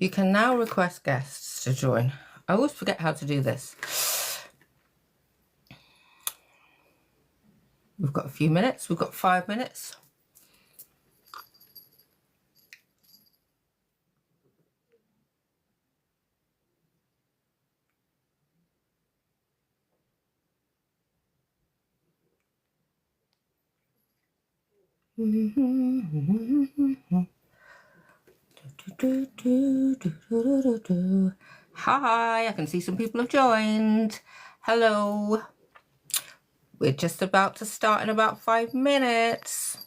You can now request guests to join. I always forget how to do this. We've got a few minutes. We've got 5 minutes. Hi, I can see some people have joined. Hello. We're just about to start in about 5 minutes.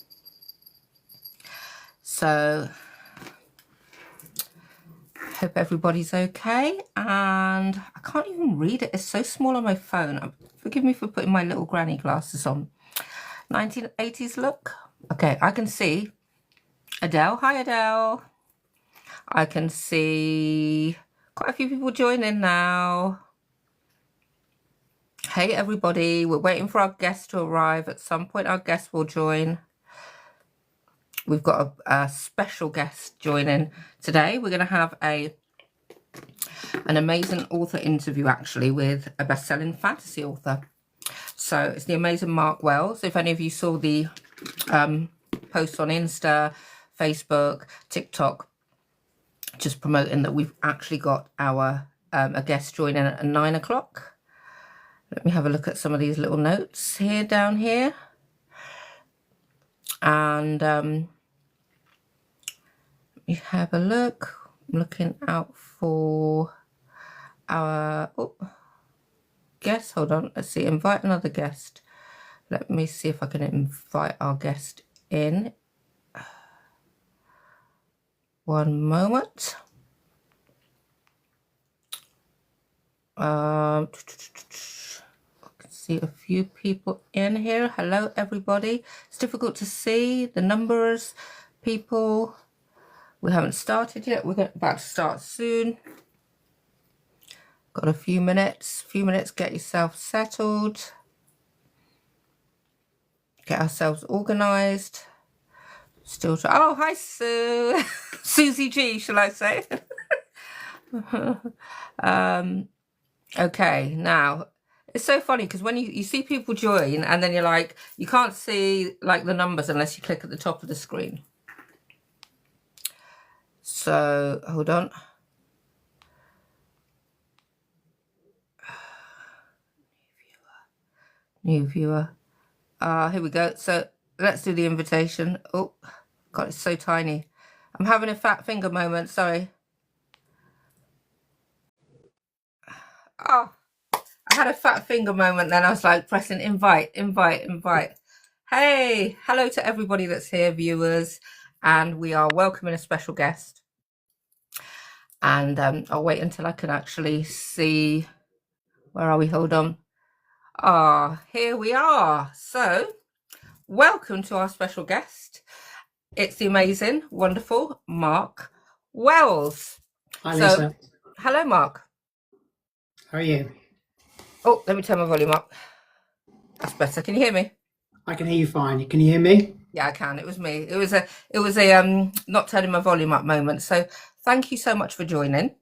So, hope everybody's okay. And I can't even read it. It's so small on my phone. Forgive me for putting my little granny glasses on. 1980s look. Okay, I can see Adele. Hi, Adele. I can see quite a few people joining now. Hey, everybody. We're waiting for our guest to arrive. At some point, our guest will join. We've got a special guest joining today. We're going to have an amazing author interview, actually, with a best-selling fantasy author. So it's the amazing Mark Wells. If any of you saw the posts on Insta, Facebook, TikTok, just promoting that we've actually got our a guest joining at 9 o'clock. Let me have a look at some of these little notes here, down here. And let me have a look. I'm looking out for our guest. Hold on. Let's see. Invite another guest. Let me see if I can invite our guest in. One moment. I can see a few people in here. Hello, everybody. It's difficult to see the numbers, people. We haven't started yet. We're about to start soon. Got a few minutes. Get yourself settled. Get ourselves organised. Still try. Oh, hi, Sue. Susie G, shall I say? Okay, now it's so funny because when you see people join and then you're like, you can't see like the numbers unless you click at the top of the screen. So hold on. New viewer. Here we go. So let's do the invitation. Oh, God, it's so tiny. I'm having a fat finger moment. Sorry. Oh, I had a fat finger moment. Then I was like pressing invite. Hey, hello to everybody that's here, viewers. And we are welcoming a special guest. And I'll wait until I can actually see. Where are we? Hold on. Here we are. So, welcome to our special guest. It's the amazing, wonderful Mark Wells. Hi, Lisa. Hello, Mark. How are you? Oh, let me turn my volume up. That's better. Can you hear me? I can hear you fine. Can you hear me? Yeah, I can. It was me. It was a not turning my volume up moment. So thank you so much for joining.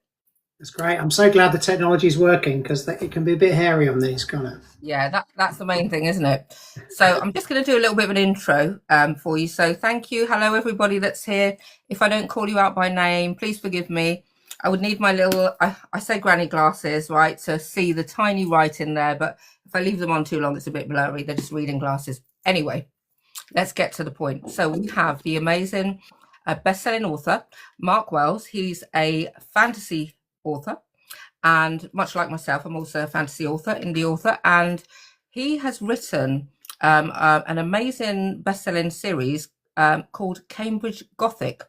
That's great. I'm so glad the technology is working because it can be a bit hairy on these, can't it? Yeah, that's the main thing, isn't it? So I'm just going to do a little bit of an intro for you. So thank you. Hello, everybody that's here. If I don't call you out by name, please forgive me. I would need my little, I say granny glasses, right, to see the tiny writing there. But if I leave them on too long, it's a bit blurry. They're just reading glasses. Anyway, let's get to the point. So we have the amazing best-selling author, Mark Wells. He's a fantasy author. And much like myself, I'm also a fantasy author, indie author. And he has written an amazing best-selling series called Cambridge Gothic.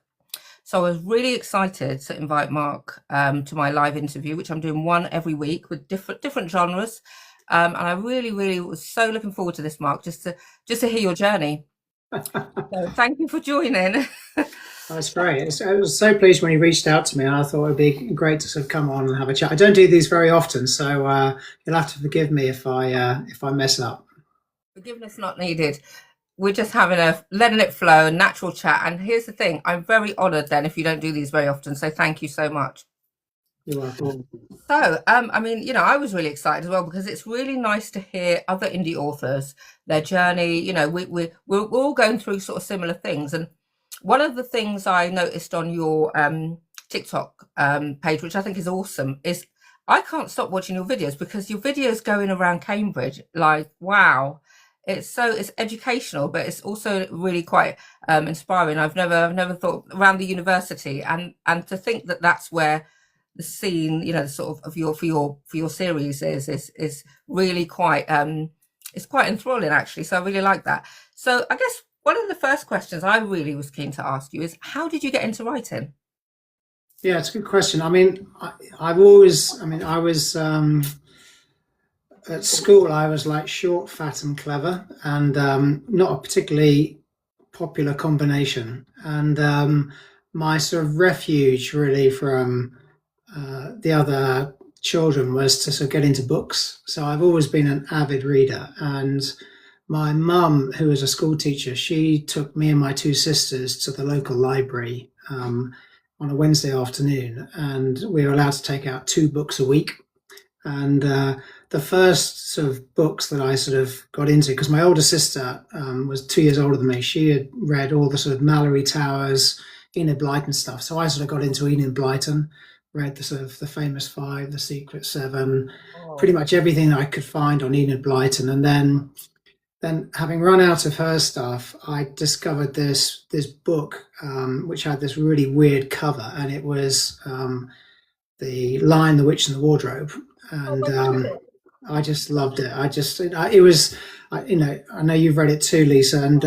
So I was really excited to invite Mark to my live interview, which I'm doing one every week with different genres. And I really was so looking forward to this, Mark, just to hear your journey. So thank you for joining. That's great. I was so pleased when he reached out to me. I thought it would be great to sort of come on and have a chat. I don't do these very often, so you'll have to forgive me if I mess up. Forgiveness not needed. we're just having a letting it flow, a natural chat. And here's the thing, I'm very honoured then if you don't do these very often. So thank you so much. You're welcome. So, I mean, I was really excited as well because it's really nice to hear other indie authors, their journey. We're all going through sort of similar things. And one of the things I noticed on your TikTok page, which I think is awesome, is I can't stop watching your videos because your videos going around Cambridge, like, wow. It's educational, but it's also really quite inspiring. I've never thought around the university, and to think that that's where the scene, sort of your series is really quite it's quite enthralling actually. So I really like that. So I guess one of the first questions I really was keen to ask you is, how did you get into writing? Yeah, it's a good question. I mean, I was at school, I was like short, fat, and clever, and not a particularly popular combination. And my sort of refuge, really, from the other children was to sort of get into books. So I've always been an avid reader. And my mum, who was a school teacher, she took me and my two sisters to the local library on a Wednesday afternoon, and we were allowed to take out 2 books a week. And the first sort of books that I sort of got into, because my older sister was 2 years older than me, she had read all the sort of Mallory Towers, Enid Blyton stuff. So I sort of got into Enid Blyton, read the sort of the Famous Five, the Secret Seven, pretty much everything that I could find on Enid Blyton. And then having run out of her stuff, I discovered this book which had this really weird cover, and it was The Lion, the Witch, and the Wardrobe. And I just loved it. It was, I know you've read it too, Lisa, and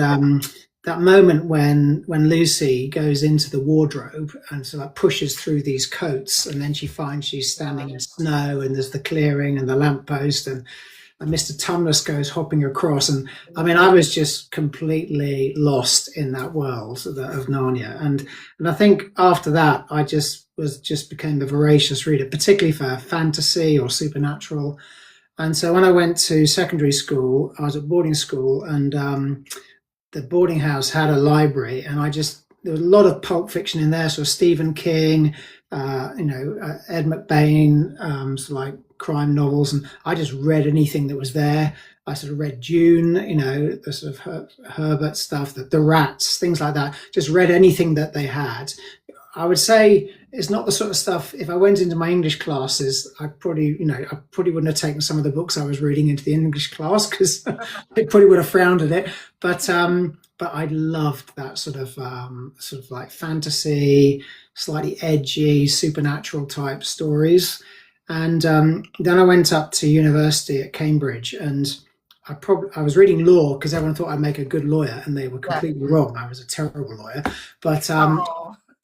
that moment when Lucy goes into the wardrobe and sort of pushes through these coats, and then she finds she's standing in snow, and there's the clearing and the lamppost, and Mr. Tumnus goes hopping across. And I mean, I was just completely lost in that world of Narnia. And I think after that, I just became a voracious reader, particularly for fantasy or supernatural. And so when I went to secondary school, I was at boarding school, and the boarding house had a library, and there was a lot of pulp fiction in there. So Stephen King, Ed McBain, sort of like crime novels, and I just read anything that was there. I sort of read Dune, the sort of Herbert stuff, the Rats, things like that. Just read anything that they had. I would say it's not the sort of stuff, if I went into my English classes, I probably wouldn't have taken some of the books I was reading into the English class, because they probably would have frowned at it. But I loved that sort of like fantasy, slightly edgy, supernatural type stories. And then I went up to university at Cambridge, and I was reading law because everyone thought I'd make a good lawyer, and they were completely wrong. I was a terrible lawyer. But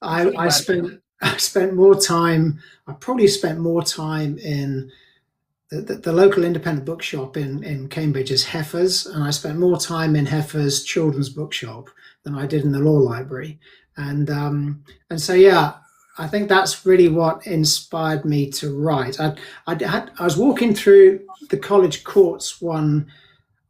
I spent more time. I probably spent more time in the local independent bookshop in Cambridge is Heffer's, and I spent more time in Heffer's children's bookshop than I did in the law library. And so yeah, I think that's really what inspired me to write. I was walking through the college courts one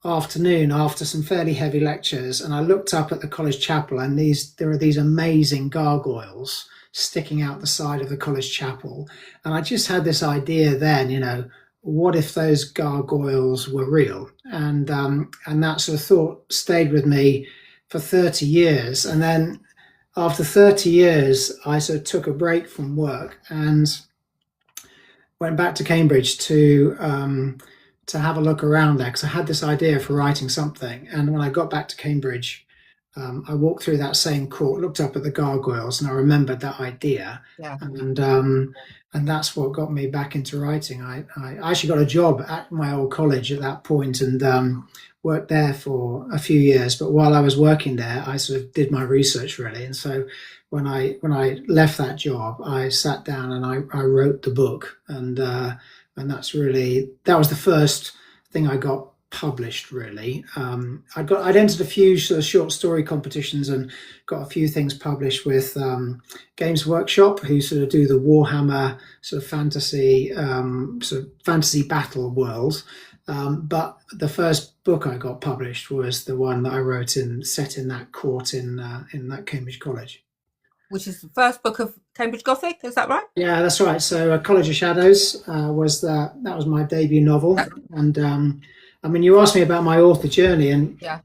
afternoon after some fairly heavy lectures, and I looked up at the college chapel, and there are these amazing gargoyles sticking out the side of the college chapel. And I just had this idea then, what if those gargoyles were real? And that sort of thought stayed with me for 30 years. And then after 30 years, I sort of took a break from work and went back to Cambridge to have a look around there, because I had this idea for writing something. And when I got back to Cambridge, I walked through that same court, looked up at the gargoyles, and I remembered that idea. Yeah. And that's what got me back into writing. I actually got a job at my old college at that point, and worked there for a few years. But while I was working there, I sort of did my research, really. And so when I left that job, I sat down and I wrote the book, and that was the first thing I got published, really. I'd entered a few sort of short story competitions and got a few things published with Games Workshop, who sort of do the Warhammer sort of fantasy battle world. But the first book I got published was the one that I wrote set in that court in that Cambridge College. Which is the first book of Cambridge Gothic, is that right? Yeah, that's right. So College of Shadows that was my debut novel. And I mean, you asked me about my author journey, and Yeah.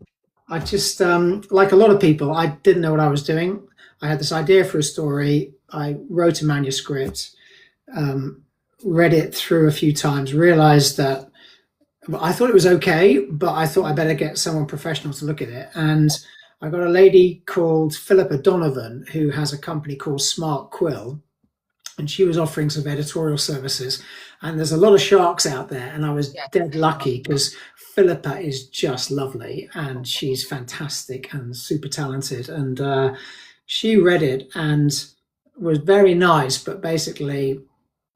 I just, like a lot of people, I didn't know what I was doing. I had this idea for a story. I wrote a manuscript, read it through a few times, realized that I thought it was okay, but I thought I better get someone professional to look at it. And I got a lady called Philippa Donovan, who has a company called Smart Quill, and she was offering some editorial services. And there's a lot of sharks out there, and I was dead lucky because Philippa is just lovely, and she's fantastic and super talented. And she read it and was very nice, but basically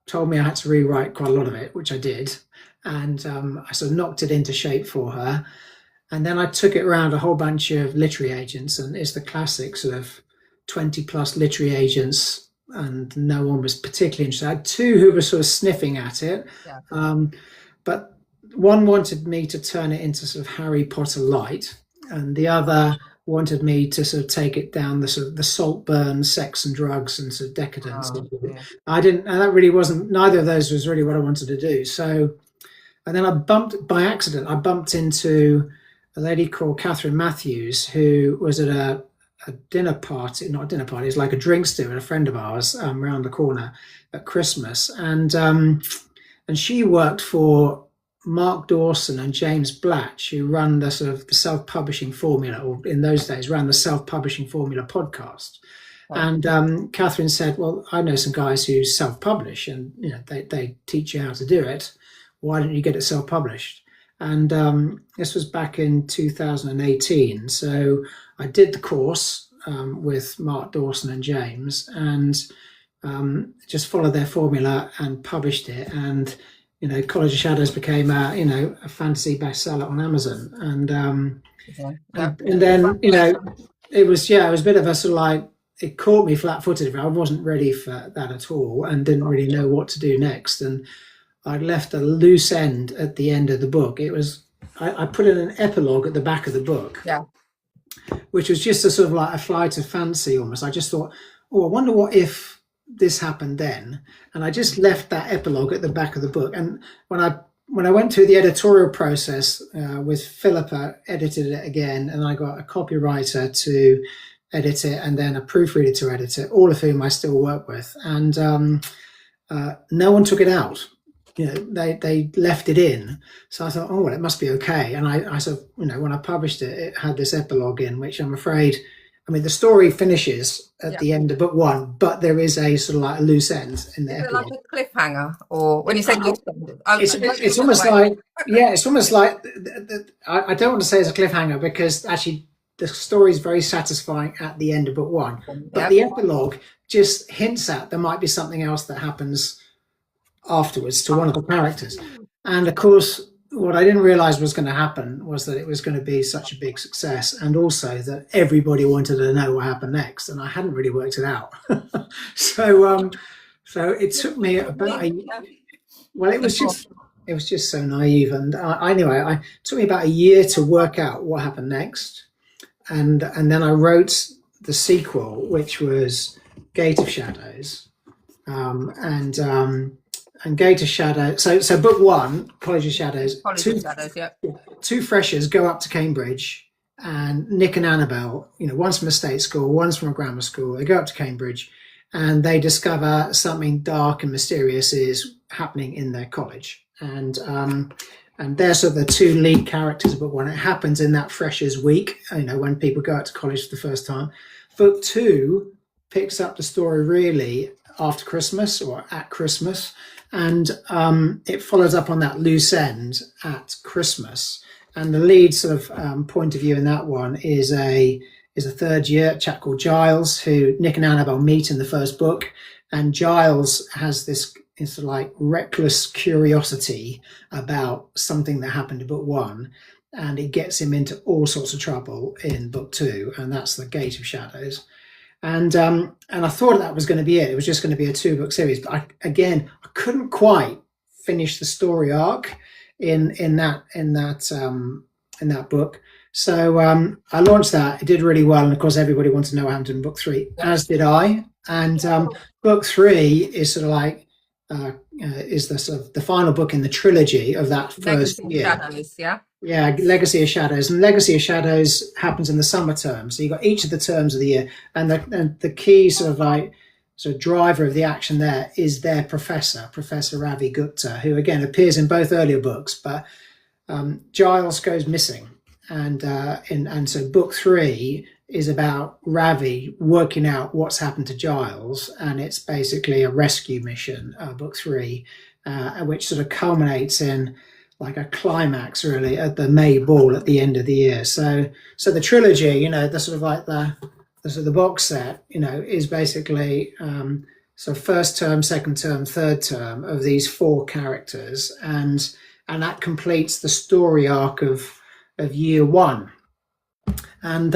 told me I had to rewrite quite a lot of it, which I did. And I sort of knocked it into shape for her. And then I took it around a whole bunch of literary agents, and it's the classic sort of 20 plus literary agents, and no one was particularly interested. I had two who were sort of sniffing at it, but one wanted me to turn it into sort of Harry Potter light, and the other wanted me to sort of take it down the sort of the Saltburn, sex and drugs and sort of decadence. I didn't, and that really wasn't, neither of those was really what I wanted to do. So, and then by accident, I bumped into a lady called Catherine Matthews, who was at a dinner party, not a dinner party, it's like a drinks do at a friend of ours around the corner at Christmas. And she worked for Mark Dawson and James Blatch, who run the sort of the self-publishing formula, or in those days ran the self-publishing formula podcast. And Catherine said, well, I know some guys who self-publish, and they teach you how to do it. Why don't you get it self-published? And this was back in 2018. So I did the course with Mark Dawson and James, and just followed their formula and published it. And College of Shadows became a fantasy bestseller on Amazon. And then it was a bit of a sort of like, it caught me flat-footed. I wasn't ready for that at all, and didn't really know what to do next. And I'd left a loose end at the end of the book. It was, I put in an epilogue at the back of the book, which was just a sort of like a flight of fancy almost. I just thought, I wonder what if this happened then. And I just left that epilogue at the back of the book. And when I went through the editorial process with Philippa, edited it again, and I got a copywriter to edit it, and then a proofreader to edit it, all of whom I still work with. And no one took it out. They left it in. So I thought, well, it must be okay. And I sort of, when I published it, it had this epilogue in, which I'm afraid, the story finishes at the end of book one, but there is a sort of like a loose end in the epilogue. Like a cliffhanger, or when you say loose end, it's almost like, it's almost like, I don't want to say it's a cliffhanger, because actually the story is very satisfying at the end of book one, but the epilogue just hints at there might be something else that happens afterwards to one of the characters. And of course, what I didn't realize was going to happen was that it was going to be such a big success, and also that everybody wanted to know what happened next, and I hadn't really worked it out. So it took me about it was just so naive, and it took me about a year to work out what happened next, and then I wrote the sequel, which was Gate of Shadows, and Gate of Shadow. So book one, College of Shadows. Two freshers go up to Cambridge, and Nick and Annabelle, one's from a state school, one's from a grammar school. They go up to Cambridge, and they discover something dark and mysterious is happening in their college. And they're sort of the two lead characters of book one. It happens in that freshers week, when people go out to college for the first time. Book two picks up the story really after Christmas or at Christmas. And it follows up on that loose end at Christmas. And the lead sort of point of view in that one is a third year chap called Giles, who Nick and Annabelle meet in the first book. And Giles has this sort of like reckless curiosity about something that happened in book one, and it gets him into all sorts of trouble in book two, and that's the Gate of Shadows. And I thought that was going to be it. It was just going to be a 2-book series. But I couldn't quite finish the story arc. in that book. So I launched that. It did really well, and of course, everybody wanted to know what happened in book three, as did I. And book three is sort of like is the sort of the final book in the trilogy of that first Legacy of year. Shadows, yeah. Yeah, Legacy of Shadows, and Legacy of Shadows happens in the summer term. So you've got each of the terms of the year, and the key sort of like sort of driver of the action there is their professor, Professor Ravi Gupta, who again appears in both earlier books. But Giles goes missing, and so book three is about Ravi working out what's happened to Giles, and it's basically a rescue mission. Book three, which sort of culminates in like a climax really at the May ball at the end of the year. So the trilogy, you know, the sort of like the sort of the box set, you know, is basically so first term, second term, third term of these four characters, and that completes the story arc of year one. And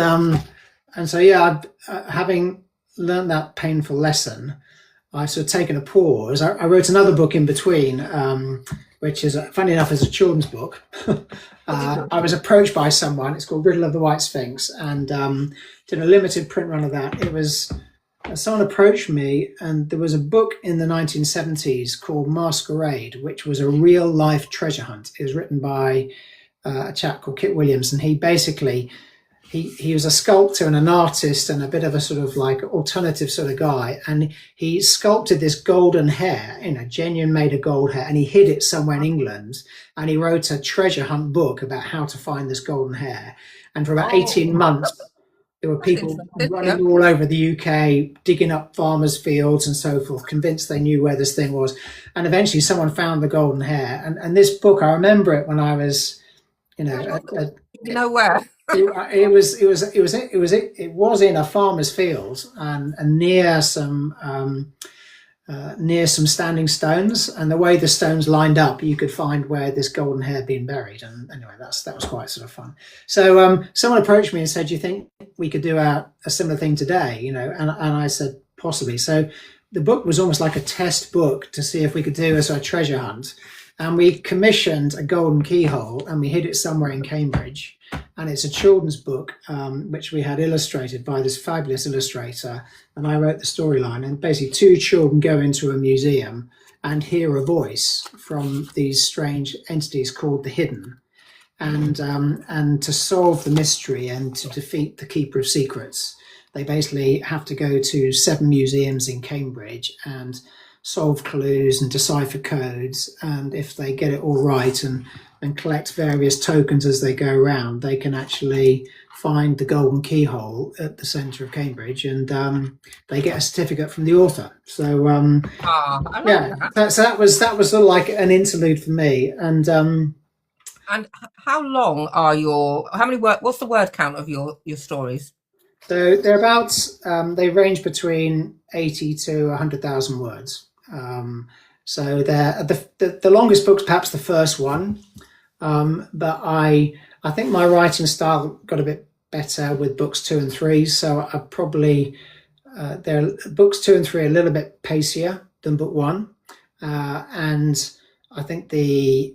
so yeah, having learned that painful lesson, I've sort of taken a pause. I wrote another book in between, which is, funny enough, is a children's book. I was approached by someone. It's called Riddle of the White Sphinx, and did a limited print run of that. It was someone approached me, and there was a book in the 1970s called Masquerade, which was a real life treasure hunt. It was written by a chap called Kit Williams, and he basically he was a sculptor and an artist and a bit of a sort of like alternative sort of guy, and he sculpted this golden hare, you know, genuine made of gold hair, and he hid it somewhere in England, and he wrote a treasure hunt book about how to find this golden hare. And for about 18 months there were people running all over the UK, digging up farmers' fields and so forth, convinced they knew where this thing was. And eventually someone found the golden hare, and this book, I remember it when I was, you know, where it was in a farmer's field, and near some standing stones, and the way the stones lined up, you could find where this golden hare had been buried. And anyway, that was quite sort of fun. So someone approached me and said, "Do you think we could do a similar thing today?" You know, and I said possibly. So the book was almost like a test book to see if we could do a sort of treasure hunt. And we commissioned a golden keyhole, and we hid it somewhere in Cambridge. And it's a children's book, which we had illustrated by this fabulous illustrator. And I wrote the storyline. And basically, two children go into a museum and hear a voice from these strange entities called the Hidden. And to solve the mystery and to defeat the Keeper of Secrets, they basically have to go to 7 museums in Cambridge and solve clues and decipher codes. And if they get it all right and collect various tokens as they go around, they can actually find the golden keyhole at the centre of Cambridge, and they get a certificate from the author. So so that was sort of like an interlude for me. And how long are what's the word count of your stories? So they're about they range between 80 to 100,000 words. So they're the longest book's perhaps the first one, but I think my writing style got a bit better with books 2 and 3. So I probably books 2 and 3 are a little bit pacier than book 1, and I think the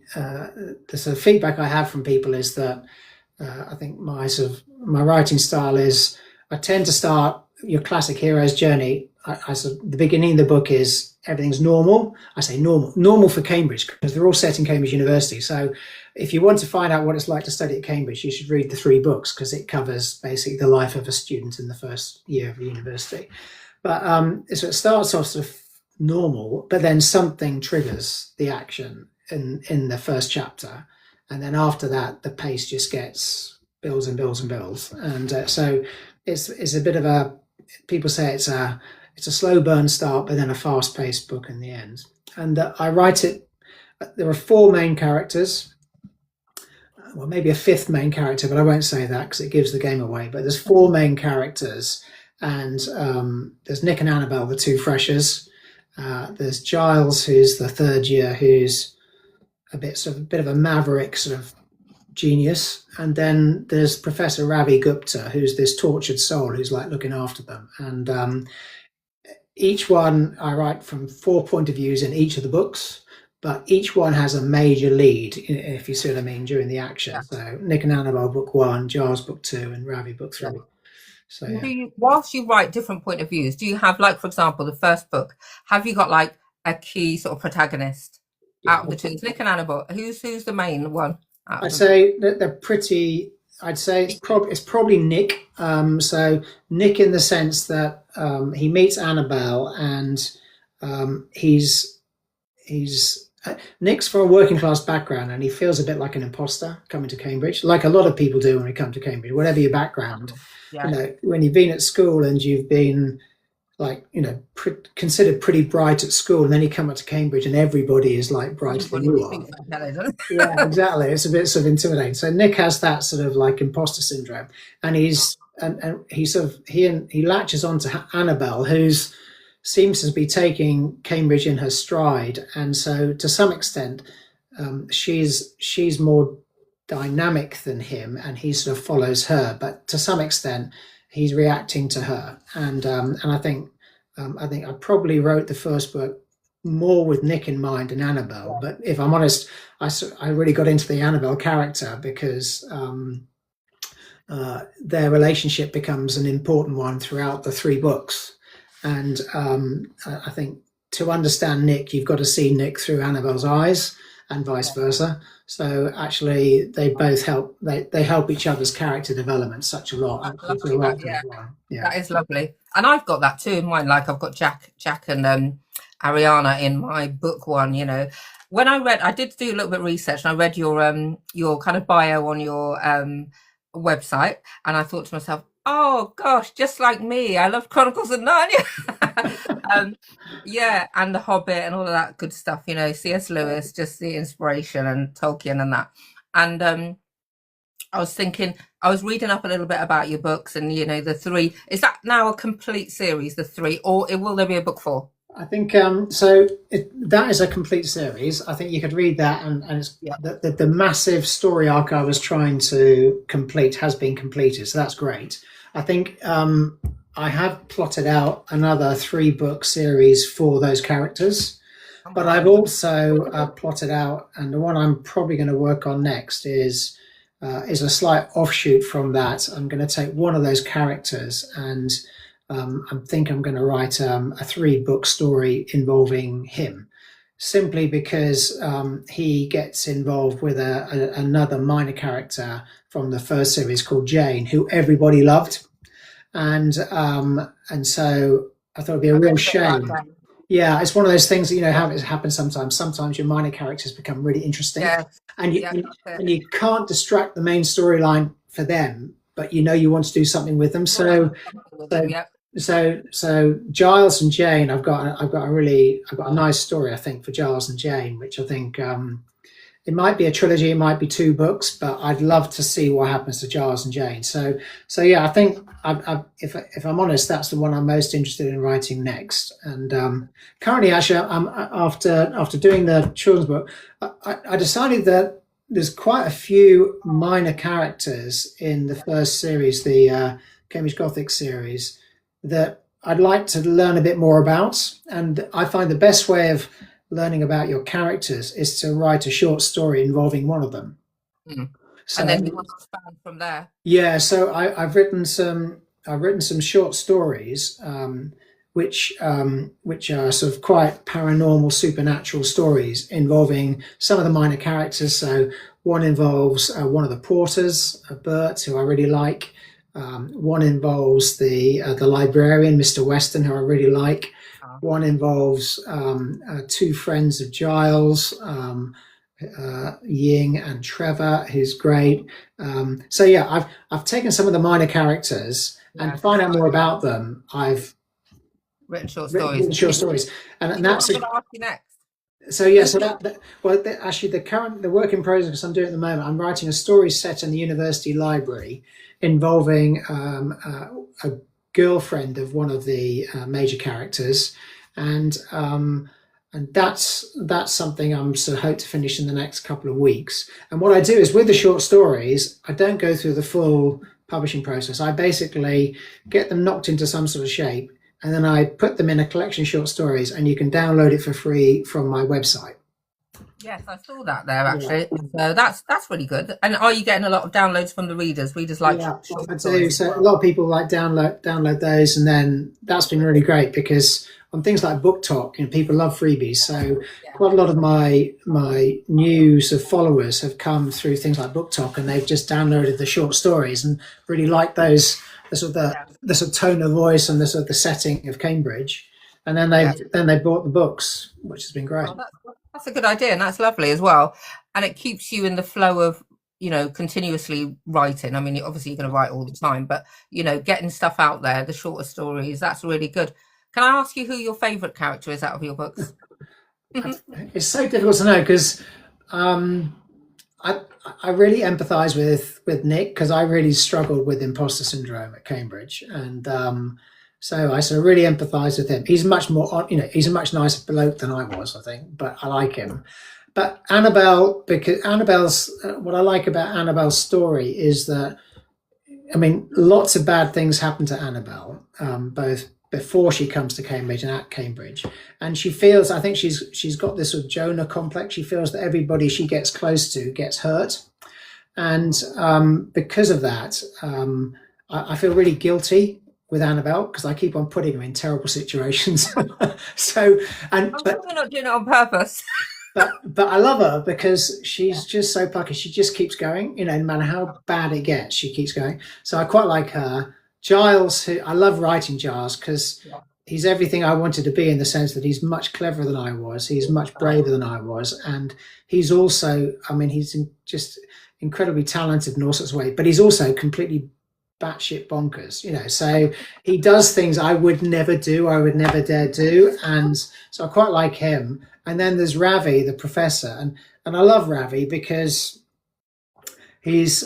sort of feedback I have from people is that I think my writing style is, I tend to start your classic hero's journey. The beginning of the book is everything's normal. I say normal for Cambridge because they're all set in Cambridge University. So if you want to find out what it's like to study at Cambridge, you should read the 3 books because it covers basically the life of a student in the first year of university. But so it starts off sort of normal, but then something triggers the action in the first chapter, and then after that the pace just gets builds and builds and builds. And so it's a bit of a, people say it's a slow burn start, but then a fast-paced book in the end. And I write it, there are 4 main characters, well, maybe a 5th main character, but I won't say that because it gives the game away. But there's 4 main characters, and there's Nick and Annabelle, the 2 freshers. There's Giles, who's the 3rd year, who's a bit of a maverick sort of genius. And then there's Professor Ravi Gupta, who's this tortured soul who's like looking after them. And each one I write from 4 point of views in each of the books, but each one has a major lead, if you see what I mean, during the action. Yeah. So Nick and Annabelle book 1, Giles book 2, and Ravi book 3. Yeah. So And do yeah. you, whilst you write different point of views, do you have, like, for example, the first book, have you got like a key sort of protagonist out of the two? It's Nick and Annabelle. Who's the main one out I'd of them? say that they're pretty. I'd say it's probably Nick. So Nick, in the sense that he meets Annabelle, and he's Nick's from a working class background, and he feels a bit like an imposter coming to Cambridge, like a lot of people do when we come to Cambridge. Whatever your background, Yeah. when you've been at school and you've been like considered pretty bright at school, and then you come up to Cambridge and everybody is like brighter than you are. Yeah, exactly. It's a bit sort of intimidating. So Nick has that sort of like imposter syndrome, and he latches onto Annabelle, who's seems to be taking Cambridge in her stride, and so to some extent, she's more dynamic than him, and he sort of follows her. But to some extent, he's reacting to her, and I think I probably wrote the first book more with Nick in mind than Annabelle. But if I'm honest, I really got into the Annabelle character because their relationship becomes an important one throughout the 3 books. And I think to understand Nick, you've got to see Nick through Annabelle's eyes, and vice versa. So actually, they both help. They help each other's character development such a lot. Yeah, that is lovely. And I've got that too in mine. Like, I've got Jack and Ariana in my book 1. You know, when I did do a little bit of research, and I read your kind of bio on your website, and I thought to myself, oh gosh, just like me, I love Chronicles of Narnia. Yeah, and The Hobbit and all of that good stuff. You know, C.S. Lewis, just the inspiration, and Tolkien and that. And I was thinking, I was reading up a little bit about your books, and you know, the 3. Is that now a complete series, the 3, or will there be a book 4? I think that is a complete series. I think you could read that, and it's the massive story arc I was trying to complete has been completed, so that's great. I think I have plotted out another 3-book series for those characters, but I've also plotted out, and the one I'm probably going to work on next is a slight offshoot from that. I'm going to take one of those characters, and I think I'm going to write a 3-book story involving him, simply because he gets involved with another minor character from the first series called Jane, who everybody loved, and so I thought it'd be a real shame. Yeah, it's one of those things that, how it happens sometimes. Sometimes your minor characters become really interesting, and you can't distract the main storyline for them, but you want to do something with them. So Giles and Jane, I've got a nice story, I think, for Giles and Jane, which I think it might be a trilogy, it might be 2 books, but I'd love to see what happens to Giles and Jane. So yeah, I think if I'm honest, that's the one I'm most interested in writing next. And currently, actually, I'm after doing the children's book, I decided that there's quite a few minor characters in the first series, the Cambridge Gothic series, that I'd like to learn a bit more about. And I find the best way of learning about your characters is to write a short story involving one of them. So, and then you want to expand from there. Yeah, so I've written some short stories, which are sort of quite paranormal, supernatural stories involving some of the minor characters. So one involves one of the porters, Bert, who I really like. One involves the librarian, Mr. Weston, who I really like. One involves 2 friends of Giles, Ying and Trevor, who's great. So yeah, I've taken some of the minor characters and to find out more about them, I've written short stories. And that's what I'm going to ask you next. So yeah, so actually the work in progress I'm doing at the moment, I'm writing a story set in the university library involving a girlfriend of one of the major characters, and that's something I'm sort of hope to finish in the next couple of weeks. And what I do is, with the short stories, I don't go through the full publishing process. I basically get them knocked into some sort of shape, and then I put them in a collection of short stories, and you can download it for free from my website. Yes, I saw that there Yeah, actually. So that's really good. And are you getting a lot of downloads from the readers? Readers like yeah, short I do. stories as So a well. lot of people like download those, and then that's been really great because on things like Book Talk, people love freebies. So Yeah, quite a lot of my new sort of followers have come through things like Book Talk, and they've just downloaded the short stories and really like those yeah, the sort of tone of voice and the sort of the setting of Cambridge, and yeah. then they bought the books, which has been great. Oh, that's a good idea, and that's lovely as well. And it keeps you in the flow of, continuously writing. I mean, obviously you're going to write all the time, but getting stuff out there, the shorter stories, that's really good. Can I ask you who your favourite character is out of your books? It's so difficult to know because um, I I really empathise with Nick because I really struggled with imposter syndrome at Cambridge, and so I sort of really empathise with him. He's much more, he's a much nicer bloke than I was, I think, but I like him. But Annabelle, because Annabelle's what I like about Annabelle's story is that I mean, lots of bad things happen to Annabelle, both before she comes to Cambridge and at Cambridge, and she feels. I think she's got this sort of Jonah complex. She feels that everybody she gets close to gets hurt, and because of that, I feel really guilty with Annabelle because I keep on putting her in terrible situations. so, and I'm sure you're not doing it on purpose. but I love her because she's just so plucky. She just keeps going, no matter how bad it gets, she keeps going. So I quite like her. Giles, who I love writing Giles because Yeah. he's everything I wanted to be in the sense that he's much cleverer than I was. He's much braver than I was, and he's also, I mean, just incredibly talented in all sorts of ways. But he's also completely batshit bonkers. So he does things I would never do, I would never dare do, and so I quite like him. And then there's Ravi, the professor, and I love Ravi because he's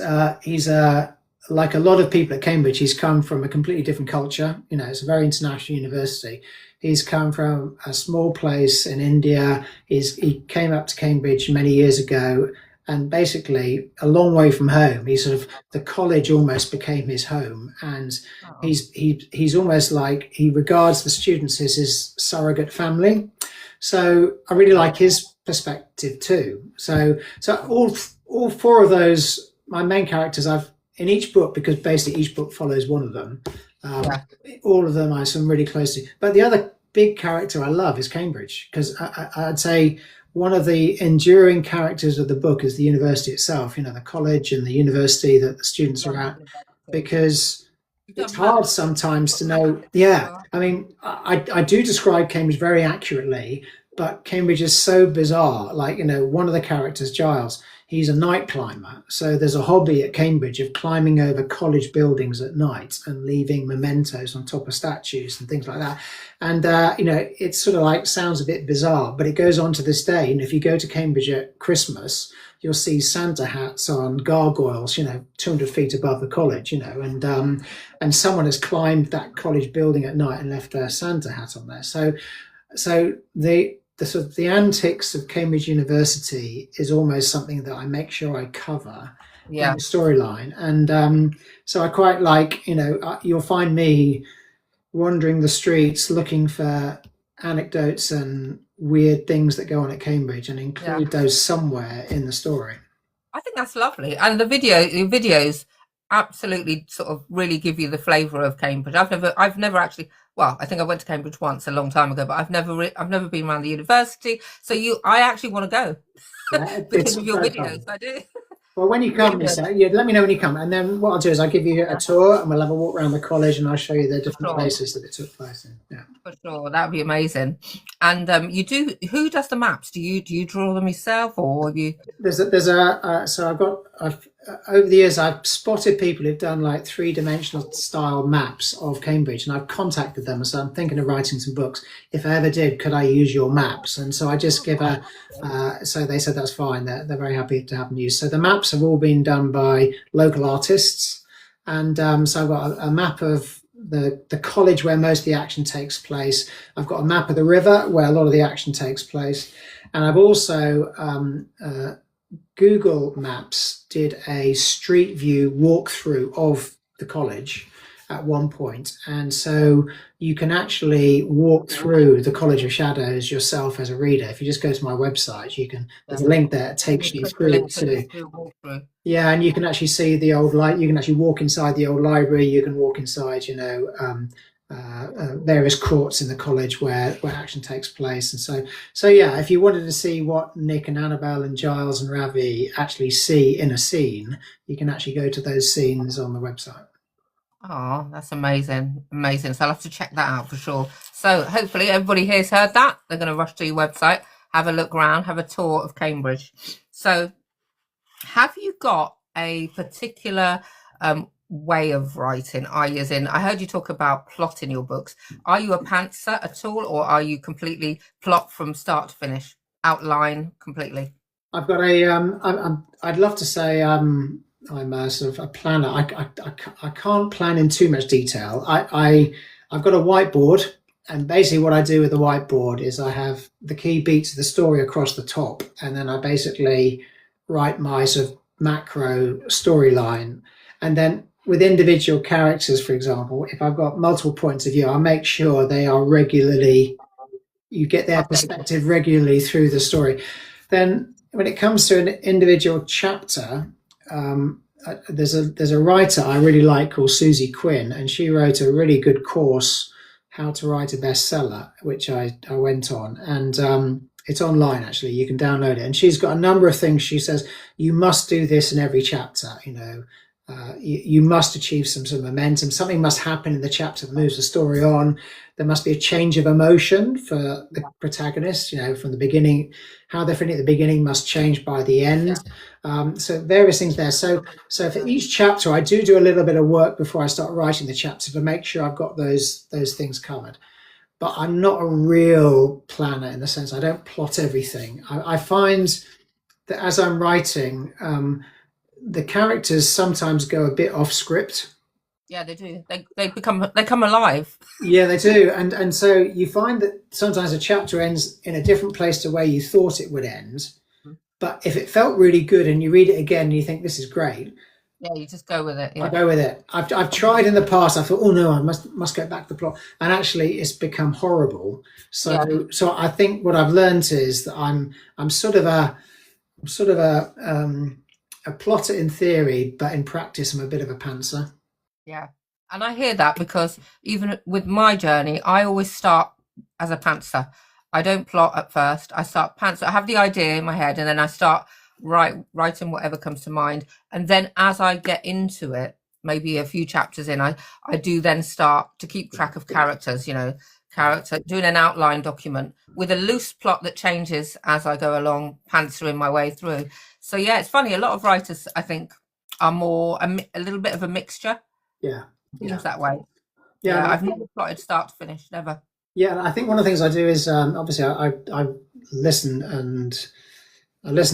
like a lot of people at Cambridge. He's come from a completely different culture. It's a very international university. He's come from a small place in India. He came up to Cambridge many years ago, and basically a long way from home. The college almost became his home, and Oh, he's almost like he regards the students as his surrogate family. So I really like his perspective too. So all four of those my main characters I've in each book because basically each book follows one of them. Um, yeah, all of them I'm really close to. But the other big character I love is Cambridge because I'd say one of the enduring characters of the book is the university itself. The college and the university that the students are at because you've it's done hard perfect. sometimes Got to know. perfect as Yeah, well. I mean, I do describe Cambridge very accurately, but Cambridge is so bizarre. Like, one of the characters, Giles, he's a night climber. So there's a hobby at Cambridge of climbing over college buildings at night and leaving mementos on top of statues and things like that. And, it's sort of like sounds a bit bizarre, but it goes on to this day. And if you go to Cambridge at Christmas, you'll see Santa hats on gargoyles, 200 feet above the college, and someone has climbed that college building at night and left a Santa hat on there. So the sort of the antics of Cambridge University is almost something that I make sure I cover in Yeah, the storyline, and so I quite like, you'll find me wandering the streets looking for anecdotes and weird things that go on at Cambridge and yeah. include those somewhere in the story. I think that's lovely. And the videos absolutely sort of really give you the flavour of Cambridge. I've never actually, well, I think I went to Cambridge once a long time ago, but I've never been around the university. So I actually want to go Yeah, because it's of your very videos. fun. I do. Well, when you Really come, good. Lisa, let me know when you come, and then what I'll do is I'll give you a Yeah, tour, and we'll have a walk around the college, and I'll show you the for different sure. places that it took place in. Yeah. For sure. That'd be amazing. And who does the maps? Do you draw them yourself or have you? So I've over the years I've spotted people who've done like three-dimensional style maps of Cambridge, and I've contacted them and said I'm thinking of writing some books. If I ever did, could I use your maps? And so I just give a. So they said that's fine. They're very happy to have them used. So the maps have all been done by local artists, and so I've got a map of the college where most of the action takes place. I've got a map of the river where a lot of the action takes place, and I've also Google Maps did a street view walkthrough of the college, at one point, and so you can actually walk through the College of Shadows yourself as a reader. If you just go to my website, you can. There's a link there that takes you through to. Yeah, and you can actually see the old light. You can actually walk inside the old library. You can walk inside, various courts in the college where action takes place. And so yeah, if you wanted to see what Nick and Annabelle and Giles and Ravi actually see in a scene, you can actually go to those scenes on the website. Oh, that's amazing. Amazing. So I'll have to check that out for sure. So hopefully everybody here's heard that. They're going to rush to your website, have a look around, have a tour of Cambridge. So have you got a particular way of writing? I heard you talk about plot in your books. Are you a pantser at all, or are you completely plot from start to finish, outline completely? I've got I'd love to say I'm a sort of a planner. I can't plan in too much detail. I've got a whiteboard, and basically what I do with the whiteboard is I have the key beats of the story across the top, and then I basically write my sort of macro storyline. And then with individual characters, for example, if I've got multiple points of view, I make sure they are regularly, you get their perspective regularly through the story. Then when it comes to an individual chapter, there's a writer I really like called Susie Quinn, and she wrote a really good course, How to Write a Bestseller, which I went on, and it's online actually. You can download it, and she's got a number of things. She says you must do this in every chapter. You must achieve some sort of momentum. Something must happen in the chapter that moves the story on. There must be a change of emotion for the protagonist. From the beginning, how they're feeling at the beginning must change by the end. So various things there. So for each chapter, I do a little bit of work before I start writing the chapter to make sure I've got those things covered. But I'm not a real planner in the sense I don't plot everything. I find that as I'm writing, the characters sometimes go a bit off script. Yeah, they do. They come alive. Yeah, they do. And so you find that sometimes a chapter ends in a different place to where you thought it would end. But if it felt really good and you read it again and you think this is great, yeah, you just go with it. Yeah. I go with it. I've tried in the past. I thought, oh no, I must get back to the plot, and actually, it's become horrible. So I think what I've learned is that I'm sort of a plotter in theory, but in practice, I'm a bit of a pantser. Yeah, and I hear that because even with my journey, I always start as a pantser. I don't plot at first. I start pantser. I have the idea in my head, and then I start writing whatever comes to mind, and then as I get into it, maybe a few chapters in, I do then start to keep track of characters, doing an outline document with a loose plot that changes as I go along, pantsering my way through. So yeah, it's funny, a lot of writers I think are more a little bit of a mixture. Yeah, that way. Yeah, I've never plotted start to finish, never. Yeah, I think one of the things I do is obviously I listen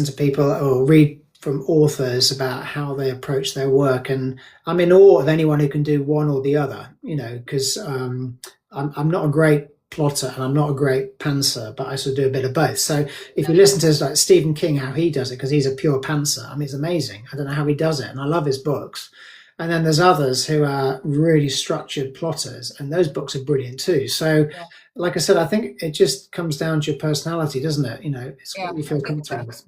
to people or read from authors about how they approach their work, and I'm in awe of anyone who can do one or the other. Because I'm not a great plotter and I'm not a great pantser, but I sort of do a bit of both. So if you listen to like Stephen King, how he does it, because he's a pure pantser, I mean, it's amazing. I don't know how he does it, and I love his books. And then there's others who are really structured plotters, and those books are brilliant too. So, like I said, I think it just comes down to your personality, doesn't it? It's what you feel comfortable with.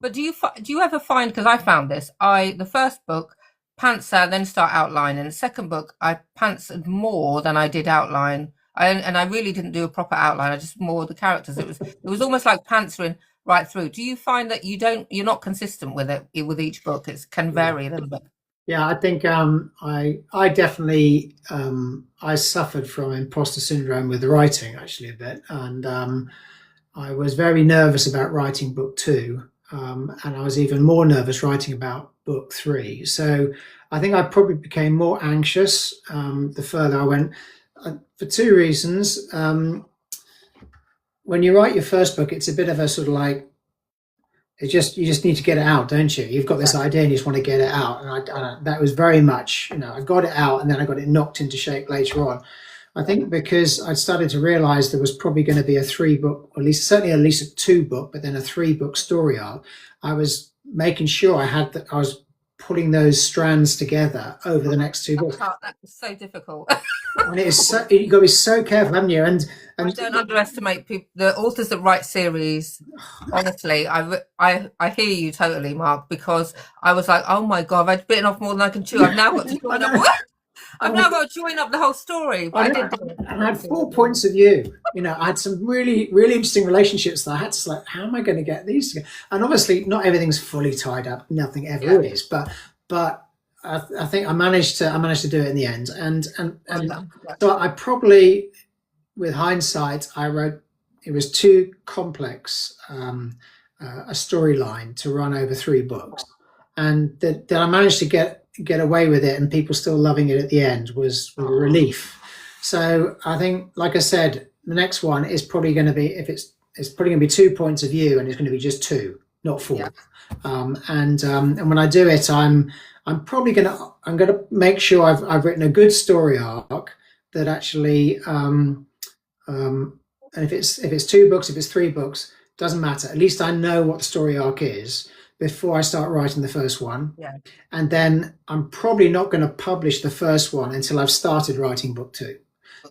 But do you ever find, because I found this, the first book, pantser, then start outlining. The second book, I pantsered more than I did outline. And I really didn't do a proper outline. I just more the characters. It was almost like pantsering right through. Do you find that you're not consistent with it with each book? It can vary a little bit. Yeah, I think I definitely I suffered from imposter syndrome with the writing actually a bit, and I was very nervous about writing book 2, and I was even more nervous writing about book 3. So I think I probably became more anxious the further I went, for 2 reasons. When you write your first book, it's a bit of a sort of like, you just need to get it out, don't you? You've got this idea and you just want to get it out. And that was very much, I got it out and then I got it knocked into shape later on. I think because I'd started to realize there was probably going to be a 3-book, or certainly at least a 2-book, but then a 3-book story arc. I was making sure I was putting those strands together over the next two books. That's so difficult. And it is so, you've got to be so careful, haven't you? And don't underestimate people, the authors that write series. Honestly, I hear you totally, Mark, because I was like, oh my God, I've bitten off more than I can chew. I've now got to join up. I've now got to join up the whole story. But I had 4 points of view. I had some really, really interesting relationships that I had to how am I going to get these together? And obviously, not everything's fully tied up. Nothing ever is. But I think I managed to do it in the end. And so I probably, with hindsight, I wrote, it was too complex a storyline to run over 3 books, and that I managed to get away with it and people still loving it at the end was a relief. So I think, like I said, the next one is probably going to be, it's probably going to be 2 points of view, and it's going to be just 2, not 4. And when I do it, I'm probably going to make sure I've written a good story arc that actually and if it's 2 books, if it's 3 books, doesn't matter. At least I know what the story arc is before I start writing the first one. And then I'm probably not going to publish the first one until I've started writing book 2.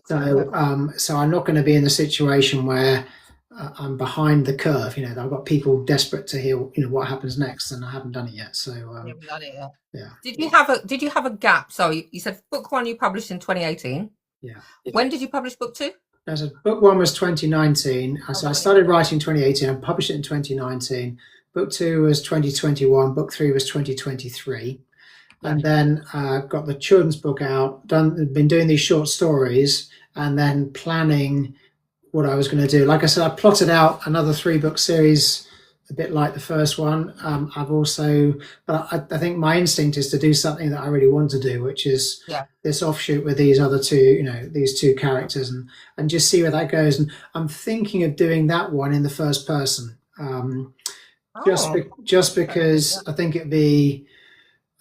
So I'm not going to be in the situation where I'm behind the curve. I've got people desperate to hear what happens next, and I haven't done it yet. So you haven't done it yet. Yeah. Did you have a gap? So you said book 1 you published in 2018. Yeah. When did you publish book 2? So book 1 was 2019. So I started writing in 2018. I published it in 2019. Book 2 was 2021. Book 3 was 2023. And then got the children's book out. Been doing these short stories, and then planning what I was going to do. Like I said, I plotted out another 3-book series, a bit like the first one. But I think my instinct is to do something that I really want to do, which is this offshoot with these other 2, these 2 characters, and just see where that goes. And I'm thinking of doing that one in the first person, just because I think it'd be.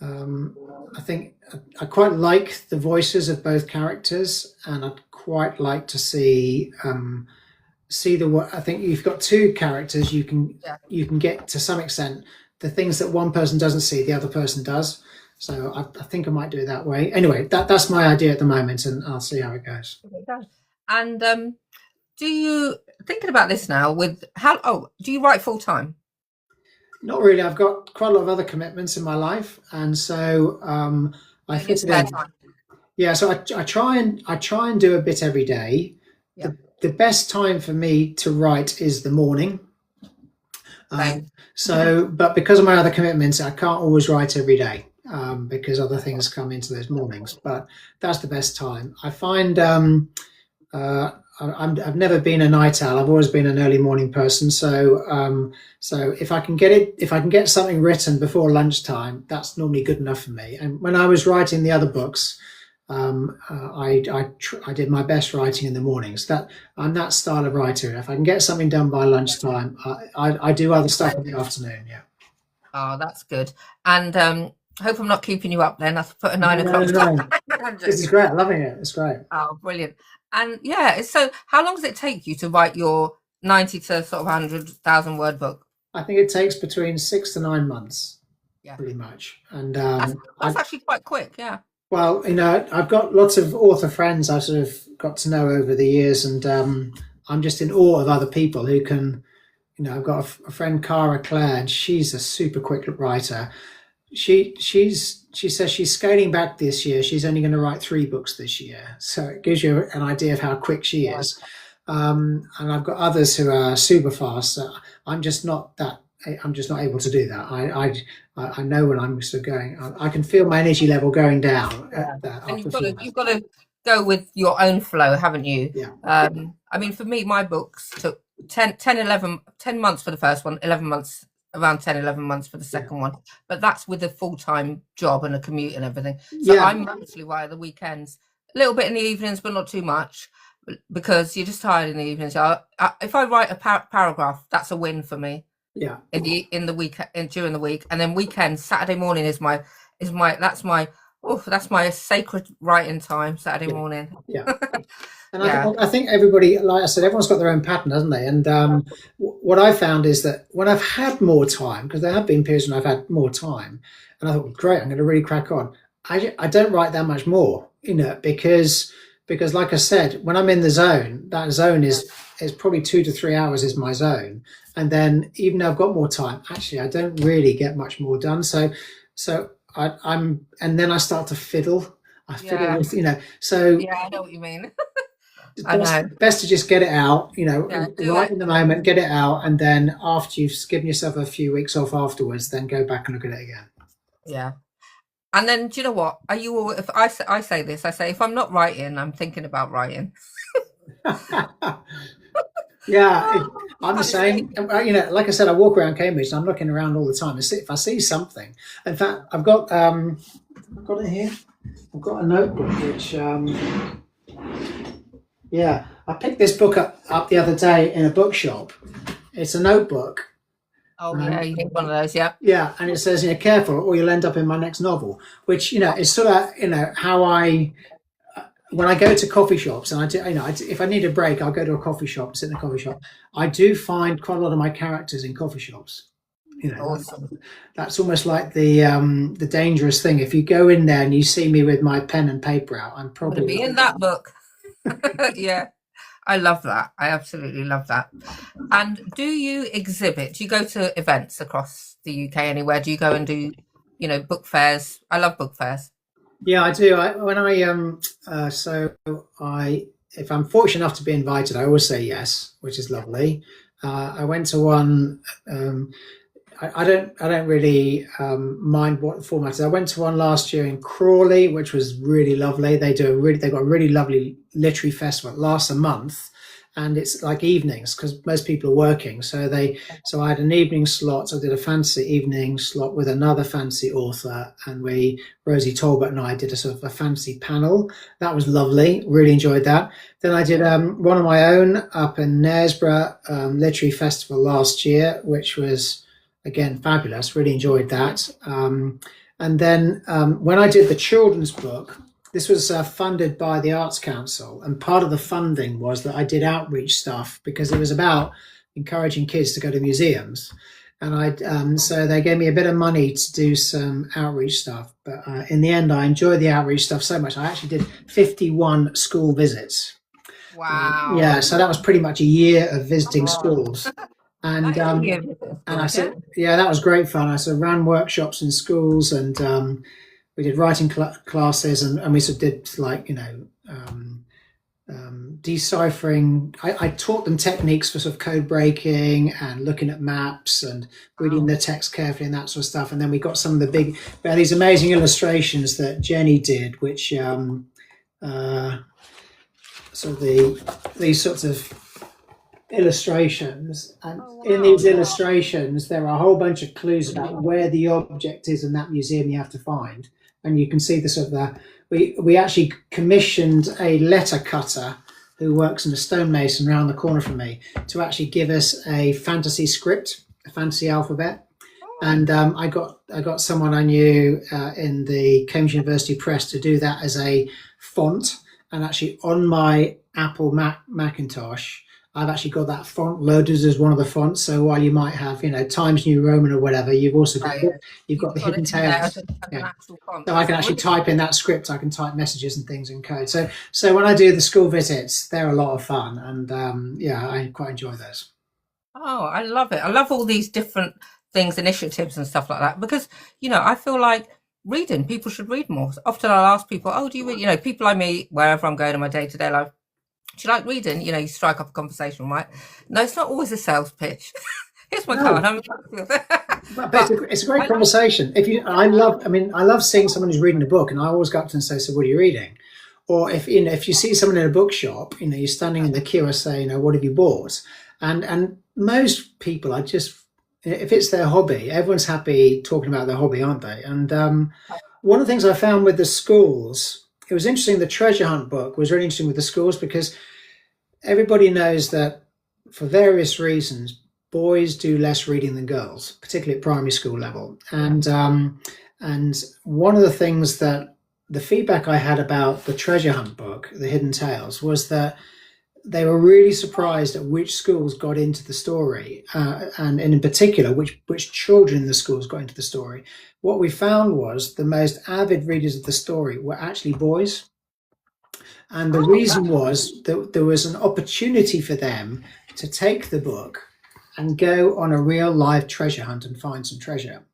I think I quite like the voices of both characters, and I'd quite like to see I think you've got 2 characters. You can get to some extent the things that one person doesn't see, the other person does. So I think I might do it that way. Anyway, that's my idea at the moment, and I'll see how it goes. And do you thinking about this now? Do you write full time? Not really. I've got quite a lot of other commitments in my life, and so I fit it in. Yeah, so I try and do a bit every day. Yeah. The best time for me to write is the morning. But because of my other commitments, I can't always write every day because other things come into those mornings. But that's the best time. I find I've never been a night owl. I've always been an early morning person. So if I can get something written before lunchtime, that's normally good enough for me. And when I was writing the other books, I did my best writing in the mornings. I'm that style of writer. If I can get something done by lunchtime, I do other stuff in the afternoon. Yeah. Oh, that's good. And hope I'm not keeping you up then. I've put a 9 o'clock. No. This is great. Loving it. It's great. Oh, brilliant. And so how long does it take you to write your 90 to sort of 100,000 word book? I think it takes between 6 to 9 months, pretty much. And that's actually quite quick, yeah. Well, I've got lots of author friends I've sort of got to know over the years, and I'm just in awe of other people who can, I've got a friend, Cara Clare, and she's a super quick writer. She says she's scaling back this year. She's only going to write 3 books this year. So it gives you an idea of how quick she is. And I've got others who are super fast. So I'm just not able to do that. I know when I'm sort of going, I can feel my energy level going down. And you've got to go with your own flow, haven't you? Yeah. I mean, for me, my books took 10 months for the first one, 11 months. Around 10, 11 months for the second one, but that's with a full-time job and a commute and everything. So I'm mostly writing the weekends, a little bit in the evenings, but not too much, because you're just tired in the evenings. If I write a paragraph, that's a win for me. Yeah. In the week, during the week, and then weekends, Saturday morning is my sacred writing time. Saturday morning. Yeah. And I think everybody, like I said, everyone's got their own pattern, hasn't they? And what I found is that when I've had more time, because there have been periods when I've had more time, and I thought, great, I'm going to really crack on. I don't write that much more, because like I said, when I'm in the zone, that zone is probably 2 to 3 hours is my zone, and then even though I've got more time, actually I don't really get much more done. So I'm and then I start to fiddle. I fiddle Yeah. with so. Yeah, I know what you mean. It's I know. best to just get it out, Yeah, do right it. in the moment, get it out, and then after you've given yourself a few weeks off afterwards, then go back and look at it again. Yeah. And then, do you know what? Are you all, if I say this, I say, if I'm not writing, I'm thinking about writing. Yeah, Oh, I'm the honestly. same. Like I said, I walk around Cambridge and I'm looking around all the time. If I see something, in fact, I've got it here. I've got a notebook which yeah, I picked this book up the other day in a bookshop. It's a notebook. Oh, yeah, And you need one of those. Yeah. yeah, and it says, careful, or you'll end up in my next novel. Which is sort of how I when I go to coffee shops and if I need a break, I'll go to a coffee shop and sit in a coffee shop. I do find quite a lot of my characters in coffee shops. Awesome. That's almost like the dangerous thing. If you go in there and you see me with my pen and paper out, I'm I'm going to probably be in that book. Yeah. I love that. I absolutely love that. And do you exhibit? Do you go to events across the UK anywhere? Do you go and do, book fairs? I love book fairs. yeah, I do. When I so I if I'm fortunate enough to be invited, I always say yes, which is lovely. I went to one. I don't really mind what the format is. I went to one last year in Crawley, which was really lovely. They've got a really lovely literary festival. It lasts a month, and it's like evenings because most people are working. So I had an evening slot. So I did a fancy evening slot with another fancy author, and Rosie Talbot and I did a sort of a fancy panel. That was lovely. Really enjoyed that. Then I did one of my own up in Knaresborough Literary Festival last year, which was again fabulous. Really enjoyed that. And then when I did the children's book, this was funded by the Arts Council, and part of the funding was that I did outreach stuff because it was about encouraging kids to go to museums. And so they gave me a bit of money to do some outreach stuff. But in the end, I enjoyed the outreach stuff so much. I actually did 51 school visits. Wow. Yeah, so that was pretty much a year of visiting Oh, schools. And that is a year of and I schools, yeah. said, yeah, that was great fun. I sort of ran workshops in schools, and we did writing classes, and we sort of did like deciphering. I taught them techniques for sort of code breaking and looking at maps and reading Wow. the text carefully and that sort of stuff. And then we got some of we had these amazing illustrations that Jenny did, which sort of these sorts of illustrations, and Oh, in wow. these illustrations there are a whole bunch of clues about where the object is in that museum you have to find, and you can see the sort of we actually commissioned a letter cutter who works in a stonemason around the corner from me to actually give us a fantasy script, a fantasy alphabet. Oh, And I got someone I knew in the Cambridge University Press to do that as a font, and actually on my Apple Macintosh I've actually got that font loaded as one of the fonts. So while you might have, Times New Roman or whatever, you've also got right. you've got You've the got Hidden it in there as, Tales. as an Yeah. actual font. So I That's can actually brilliant. type in that script. I can type messages and things in code. So when I do the school visits, they're a lot of fun, and yeah, I quite enjoy those. Oh, I love it. I love all these different things, initiatives and stuff like that because, I feel like reading, people should read more. Often I'll ask people, oh, do you read? People I meet wherever I'm going in my day-to-day life, do you like reading? You strike up a conversation, right? No, it's not always a sales pitch. Here's my card. No, I'm but but it's a great I, conversation. I love seeing someone who's reading a book, and I always go up to them and say, "So, what are you reading?" Or if you see someone in a bookshop, you're standing in the queue and say, "What have you bought?" And most people are just, if it's their hobby, everyone's happy talking about their hobby, aren't they? And one of the things I found with the schools, it was interesting. The treasure hunt book was really interesting with the schools because everybody knows that for various reasons, boys do less reading than girls, particularly at primary school level. yeah, And one of the things that the feedback I had about the treasure hunt book, The Hidden Tales, was that they were really surprised at which schools got into the story, and in particular, which children in the schools got into the story. What we found was the most avid readers of the story were actually boys. And the reason was that there was an opportunity for them to take the book and go on a real live treasure hunt and find some treasure.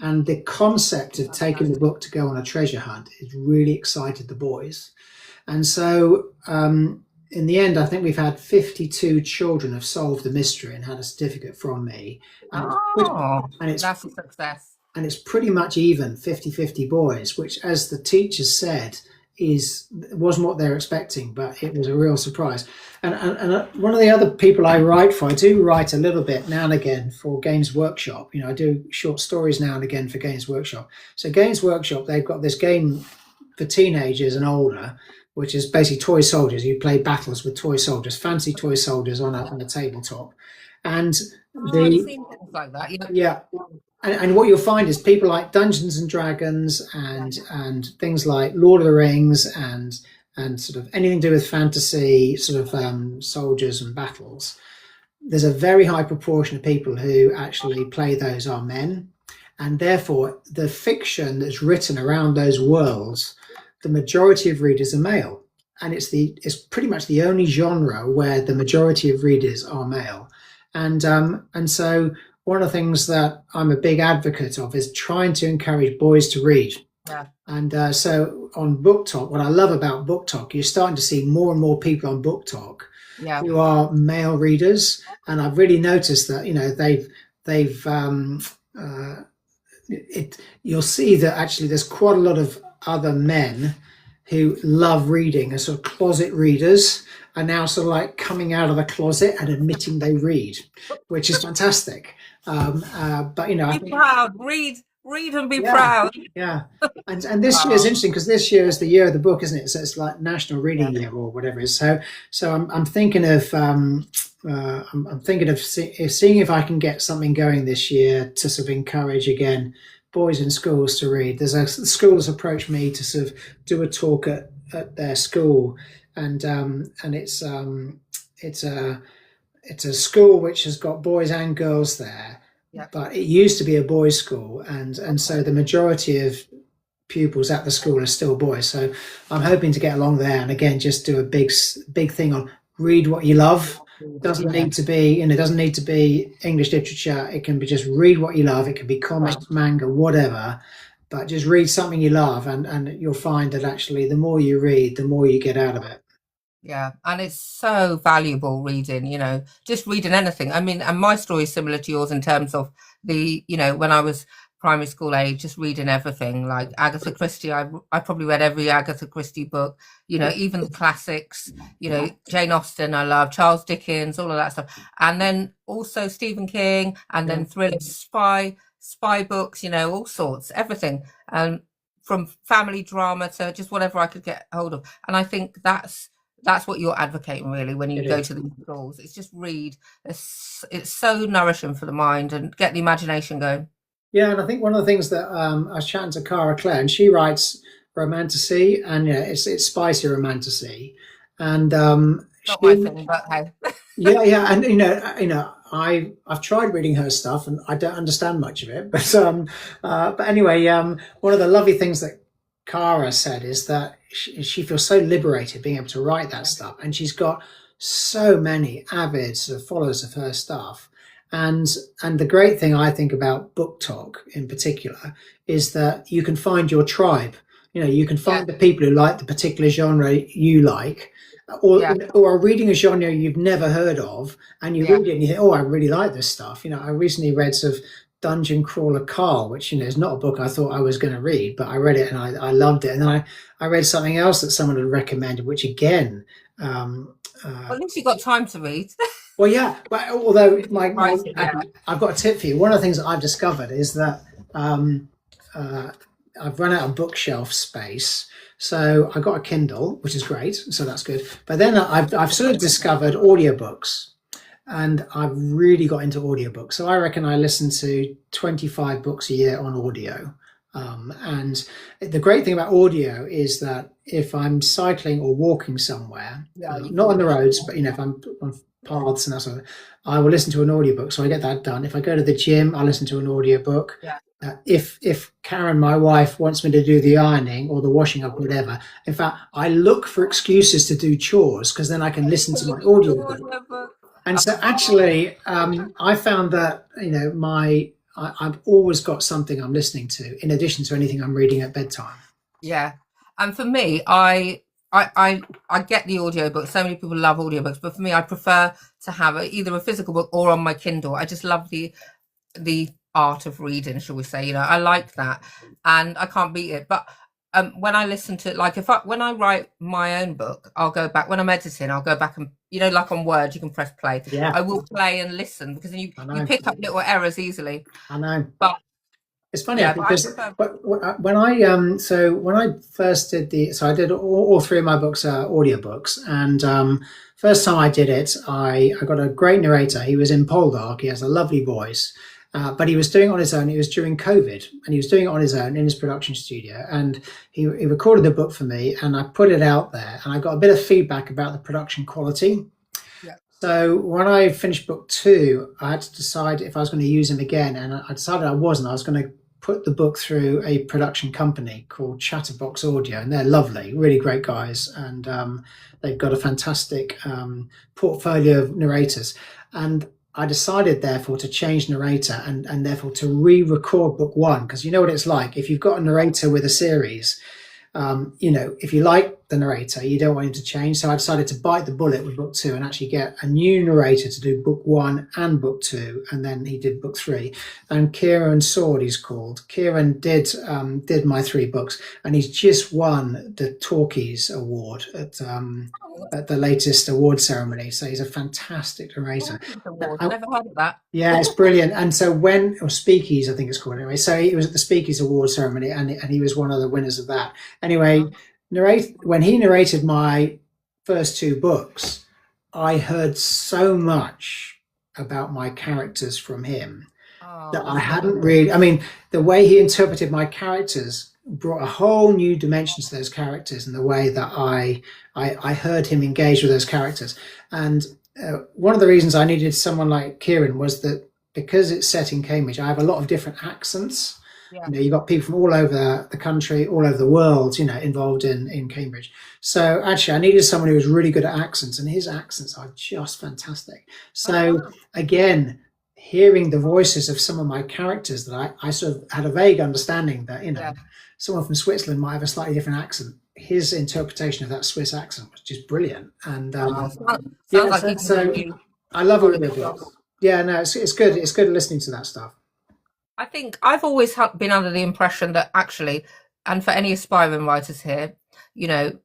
And the concept of taking the book to go on a treasure hunt is really excited the boys. And so in the end, I think we've had 52 children have solved the mystery and had a certificate from me. And it's that's a success. And it's pretty much even 50-50 boys, which, as the teachers said, wasn't what they're expecting, but it was a real surprise. And one of the other people I write for, I do write a little bit now and again for Games Workshop. I do short stories now and again for Games Workshop. So Games Workshop, they've got this game for teenagers and older, which is basically toy soldiers. You play battles with toy soldiers, fancy toy soldiers on a tabletop. And I've seen things like that. Yeah. And what you'll find is people like Dungeons and Dragons and things like Lord of the Rings and sort of anything to do with fantasy, sort of soldiers and battles. There's a very high proportion of people who actually play those are men, and therefore the fiction that's written around those worlds, the majority of readers are male, and it's pretty much the only genre where the majority of readers are male, and so. One of the things that I'm a big advocate of is trying to encourage boys to read. Yeah. And so on Book Talk, what I love about Book Talk, you're starting to see more and more people on Book Talk who are male readers. And I've really noticed that, you'll see that actually there's quite a lot of other men who love reading and sort of closet readers are now sort of like coming out of the closet and admitting they read, which is fantastic. But be proud, read and be proud. Yeah, and this year is interesting because this year is the year of the book, isn't it? So it's like National Reading Year or whatever it is. So I'm thinking of seeing if I can get something going this year to sort of encourage again boys in schools to read. There's a school that's approached me to sort of do a talk at their school, and it's a school which has got boys and girls there, but it used to be a boys' school, and so the majority of pupils at the school are still boys. So I'm hoping to get along there and again just do a big thing on read what you love. Doesn't need to be, it doesn't need to be English literature. It can be just read what you love. It can be comics, manga, whatever. But just read something you love, and you'll find that actually the more you read, the more you get out of it. Yeah, and it's so valuable reading, just reading anything. I mean, and my story is similar to yours in terms of when I was primary school age, just reading everything like Agatha Christie. I probably read every Agatha Christie book, even the classics, Jane Austen, I love Charles Dickens, all of that stuff. And then also Stephen King, and then thrillers, spy books, all sorts, everything. From family drama to just whatever I could get hold of. And I think that's what you're advocating really when you go to the schools. It's just read. It's so nourishing for the mind and get the imagination going. Yeah, and I think one of the things that I was chatting to Cara Clare, and she writes romantasy, and it's spicy romantasy, and not my thing, but hey. yeah, and I've tried reading her stuff, and I don't understand much of it, but anyway, one of the lovely things that Cara said is that she feels so liberated being able to write that stuff, and she's got so many avid sort of followers of her stuff. And the great thing I think about Book Talk in particular is that you can find your tribe. You can find the people who like the particular genre you like, or are reading a genre you've never heard of, and you read it and you think, oh, I really like this stuff. I recently read sort of Dungeon Crawler Carl, which is not a book I thought I was going to read, but I read it and I loved it. And then I read something else that someone had recommended, which again, well, at least you got time to read. Well, yeah, but although I've got a tip for you. One of the things that I've discovered is that I've run out of bookshelf space. So I got a Kindle, which is great. So that's good. But then I've sort of discovered audiobooks, and I've really got into audiobooks. So I reckon I listen to 25 books a year on audio. And the great thing about audio is that if I'm cycling or walking somewhere, Yeah, you not can on the listen. roads, but if I'm on paths and that sort of, I will listen to an audiobook. So I get that done. If I go to the gym, I listen to an audiobook. Yeah. If Karen, my wife, wants me to do the ironing or the washing up, whatever, in fact, I look for excuses to do chores because then I can listen to my audiobook. And so actually, I found that, I've always got something I'm listening to in addition to anything I'm reading at bedtime. Yeah. And for me, I get the audiobook. So many people love audiobooks, but for me, I prefer to have either a physical book or on my Kindle. I just love the art of reading, shall we say. I like that, and I can't beat it. But when I listen to, like, when I write my own book, I'll go back. When I'm editing, I'll go back and, like on Word, you can press play. Yeah, I will play and listen, because then you I know. pick up little errors easily. I know. But It's funny yeah, but I because prefer. when I first did I did all three of my books are audiobooks, and first time I did it, I got a great narrator. He was in Poldark. He has a lovely voice, but he was doing it on his own. It was during COVID, and he was doing it on his own in his production studio. And he recorded the book for me, and I put it out there, and I got a bit of feedback about the production quality. Yeah. So when I finished book two, I had to decide if I was going to use him again, and I decided I wasn't. I was going to put the book through a production company called Chatterbox Audio, and they're lovely, really great guys, and they've got a fantastic portfolio of narrators. And I decided, therefore, to change narrator and therefore to re-record book one, because you know what it's like if you've got a narrator with a series. If you like the narrator, you don't want him to change. So I decided to bite the bullet with book two and actually get a new narrator to do book one and book two, and then he did book three. And Kieran Sword, he's called. Kieran did my three books, and he's just won the Talkies Award at the latest award ceremony. So he's a fantastic narrator. Never heard of that. Yeah, it's brilliant. And so or Speakeasy, I think it's called anyway. So he was at the Speakeasy Award ceremony, and he was one of the winners of that. Anyway, when he narrated my first two books, I heard so much about my characters from him that I hadn't really. I mean, the way he interpreted my characters brought a whole new dimension to those characters, and the way that I heard him engage with those characters. And one of the reasons I needed someone like Kieran was that because it's set in Cambridge, I have a lot of different accents. Yeah. You've got people from all over the country, all over the world, involved in Cambridge. So actually, I needed someone who was really good at accents, and his accents are just fantastic. So again, hearing the voices of some of my characters that I sort of had a vague understanding that, someone from Switzerland might have a slightly different accent. His interpretation of that Swiss accent was just brilliant. And sounds like I love it. Yeah, no, it's good. It's good listening to that stuff. I think I've always been under the impression that actually, and for any aspiring writers here, that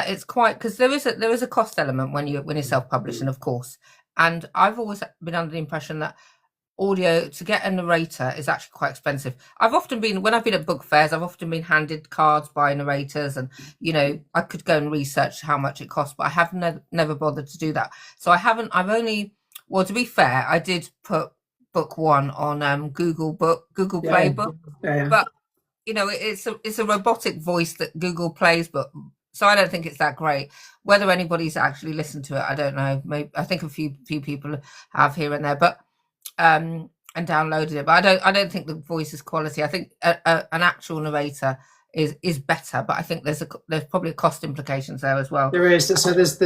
it's quite, because there is a cost element when you're self-publishing, of course. And I've always been under the impression that audio, to get a narrator, is actually quite expensive. When I've been at book fairs, I've often been handed cards by narrators, and I could go and research how much it costs, but I have never bothered to do that. So to be fair, I did put book one on Google Play Book, but it's a robotic voice that Google plays, but so I don't think it's that great. Whether anybody's actually listened to it, I don't know. Maybe I think a few people have here and there, but and downloaded it. But I don't think the voice is quality. I think an actual narrator is better, but I think there's probably cost implications there as well. There is. So there's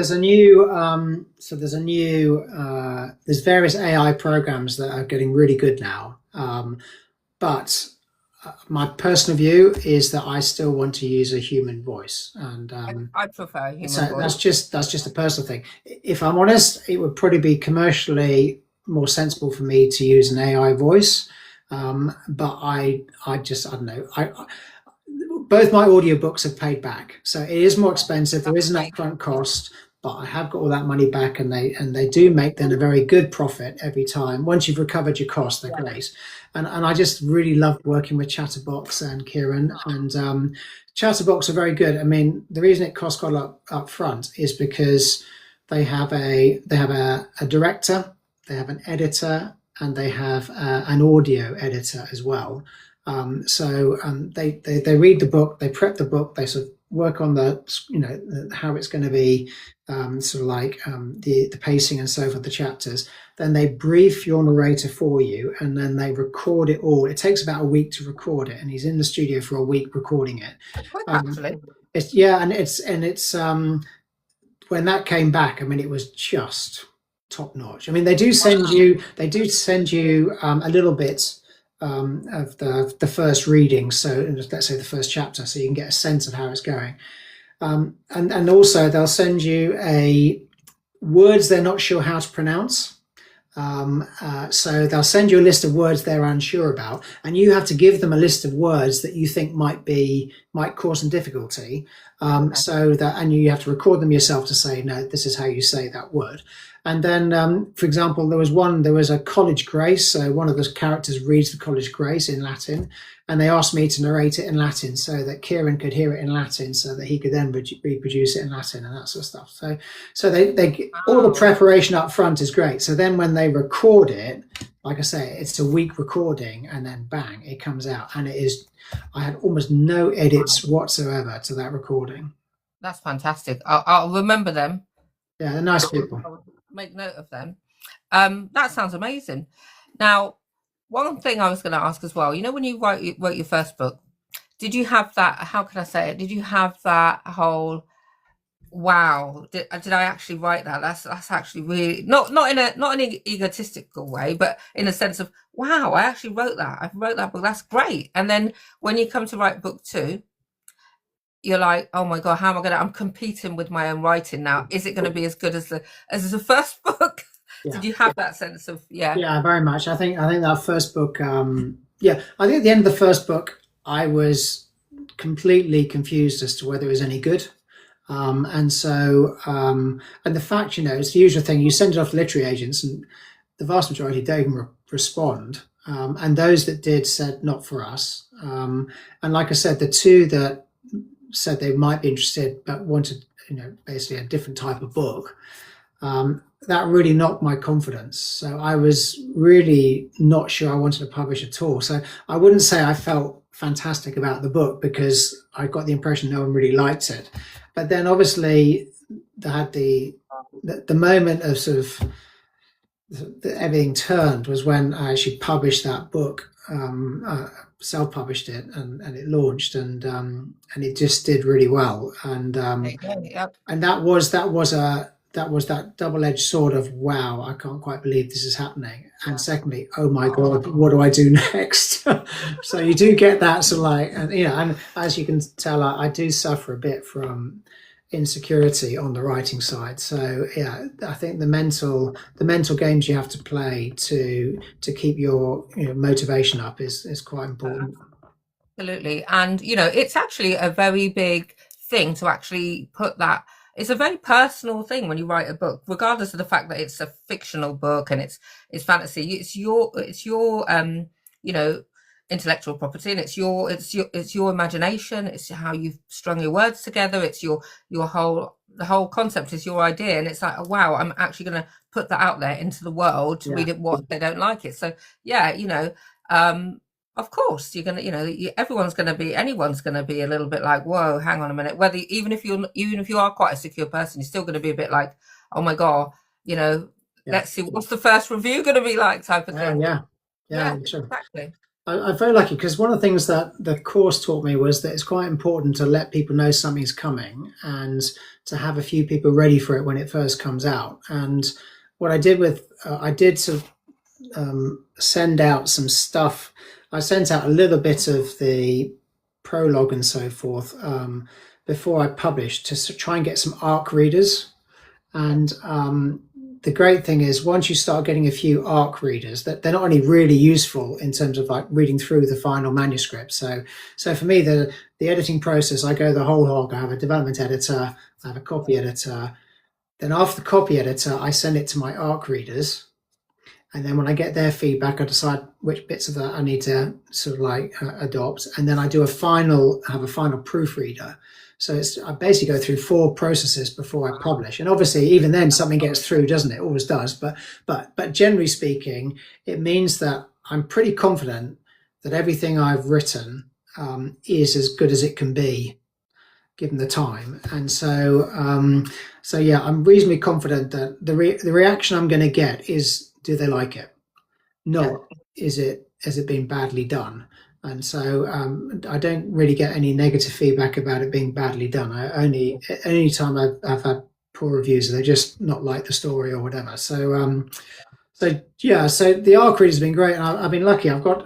various AI programs that are getting really good now. But my personal view is that I still want to use a human voice, and I prefer human voice. That's just a personal thing. If I'm honest, it would probably be commercially more sensible for me to use an AI voice. But I don't know. Both my audiobooks have paid back, so it is more expensive. There is an upfront cost, but I have got all that money back, and they do make then a very good profit every time. Once you've recovered your costs, they're great. And I just really loved working with Chatterbox and Kieran, and Chatterbox are very good. I mean, the reason it costs quite a lot up front is because they have a director, they have an editor, and they have an audio editor as well. They read the book, they prep the book, they sort of work on how it's going to be, the pacing and so forth, the chapters. Then they brief your narrator for you, and then they record it all. It takes about a week to record it, and he's in the studio for a week recording it. Quick, actually. It's when that came back, I mean, it was just top notch. I mean, they do send you a little bit of the first reading, so let's say the first chapter, so you can get a sense of how it's going. And also they'll send you words they're not sure how to pronounce. So they'll send you a list of words they're unsure about, and you have to give them a list of words that you think might cause some difficulty. And you have to record them yourself to say, no, this is how you say that word. And then, for example, there was a college grace. So one of the characters reads the college grace in Latin, and they asked me to narrate it in Latin so that Kieran could hear it in Latin, so that he could then reproduce it in Latin and that sort of stuff. So they all the preparation up front is great. So then when they record it, like I say, it's a week recording, and then bang, it comes out, and it is. I had almost no edits whatsoever to that recording. That's fantastic. I'll remember them. Yeah, they're nice people. I'll make note of them. That sounds amazing. Now, one thing I was going to ask as well, when you wrote your first book, did you have that, how can I say it? Did you have that whole, wow, did I actually write that? That's actually really, not in an egotistical way, but in a sense of, wow, I actually wrote that. I wrote that book. That's great. And then when you come to write book 2, you're like, oh my God, how am I I'm competing with my own writing now. Is it going to be as good as the first book? Yeah. Did you have that sense of, Yeah, very much. I think that first book, I think at the end of the first book, I was completely confused as to whether it was any good. And the fact, it's the usual thing, you send it off to literary agents, and the vast majority don't even respond. And those that did said, not for us. And like I said, the 2 that said they might be interested but wanted, basically a different type of book, that really knocked my confidence. So I was really not sure I wanted to publish at all. So I wouldn't say I felt fantastic about the book, because I got the impression no one really liked it. But then obviously they had the moment of sort of everything turned was when I actually published that book, self-published it, and it launched, and it just did really well. And and that was that double-edged sword of, wow, I can't quite believe this is happening. And secondly, oh my God, what do I do next? So you do get that sort of like, and as you can tell, I do suffer a bit from insecurity on the writing side. So yeah, I think the mental games you have to play to keep your motivation up is quite important. Absolutely. And it's actually a very big thing to actually put that. It's a very personal thing when you write a book, regardless of the fact that it's a fictional book and it's fantasy. It's your intellectual property, and it's your imagination. It's how you've strung your words together. It's the whole concept is your idea, and it's like, oh, wow, I'm actually going to put that out there into the world to read it. What they don't like it, so of course you're gonna, anyone's gonna be a little bit like, whoa, hang on a minute. Whether even if you are quite a secure person, you're still going to be a bit like, oh my God, let's see what's the first review going to be like, type of thing. Yeah, sure. Exactly. I'm very lucky, because one of the things that the course taught me was that it's quite important to let people know something's coming, and to have a few people ready for it when it first comes out. And what I did I did sort of send out some stuff. I sent out a little bit of the prologue and so forth before I published, to try and get some ARC readers. And the great thing is, once you start getting a few ARC readers, that they're not only really useful in terms of like reading through the final manuscript. So for me, the editing process, I go the whole hog. I have a development editor, I have a copy editor. Then after the copy editor, I send it to my ARC readers. And then when I get their feedback, I decide which bits of that I need to sort of like adopt. And then I have a final proofreader. So I basically go through 4 processes before I publish. And obviously, even then, something gets through, doesn't it? Always does. But generally speaking, it means that I'm pretty confident that everything I've written is as good as it can be given the time. And so yeah, I'm reasonably confident that the reaction I'm going to get is, do they like it? Not, has it been badly done? And so I don't really get any negative feedback about it being badly done. Any time I've had poor reviews, they just not like the story or whatever. So yeah, so the ARC readers have been great, and I've been lucky. I've got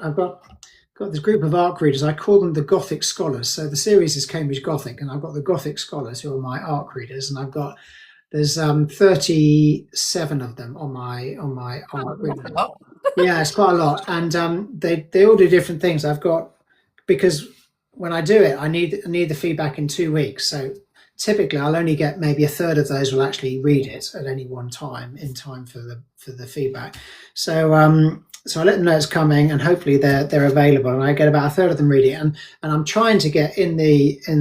this group of ARC readers. I call them the Gothic Scholars. So the series is Cambridge Gothic, and I've got the Gothic Scholars who are my ARC readers, and there's 37 of them on my ARC reader. Yeah, it's quite a lot, and they all do different things. Because when I do it, I need the feedback in 2 weeks. So typically, I'll only get maybe a third of those will actually read it at any one time, in time for the feedback. So I let them know it's coming, and hopefully they're available. And I get about a third of them reading it, and I'm trying to get in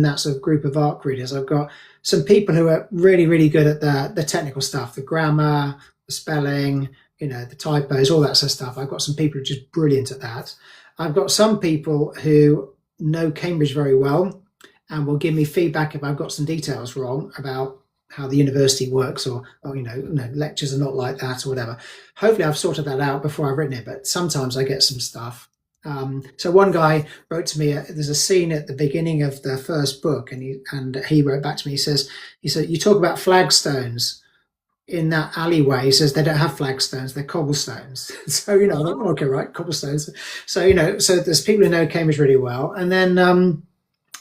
that sort of group of ARC readers. I've got some people who are really, really good at the technical stuff, the grammar, the spelling, the typos, all that sort of stuff. I've got some people who are just brilliant at that. I've got some people who know Cambridge very well and will give me feedback if I've got some details wrong about how the university works, or lectures are not like that or whatever. Hopefully I've sorted that out before I've written it, but sometimes I get some stuff. So one guy wrote to me, there's a scene at the beginning of the first book, and he wrote back to me, he said, you talk about flagstones in that alleyway. He says they don't have flagstones, they're cobblestones. So okay, right, cobblestones. So so there's people who know Cambridge really well, and then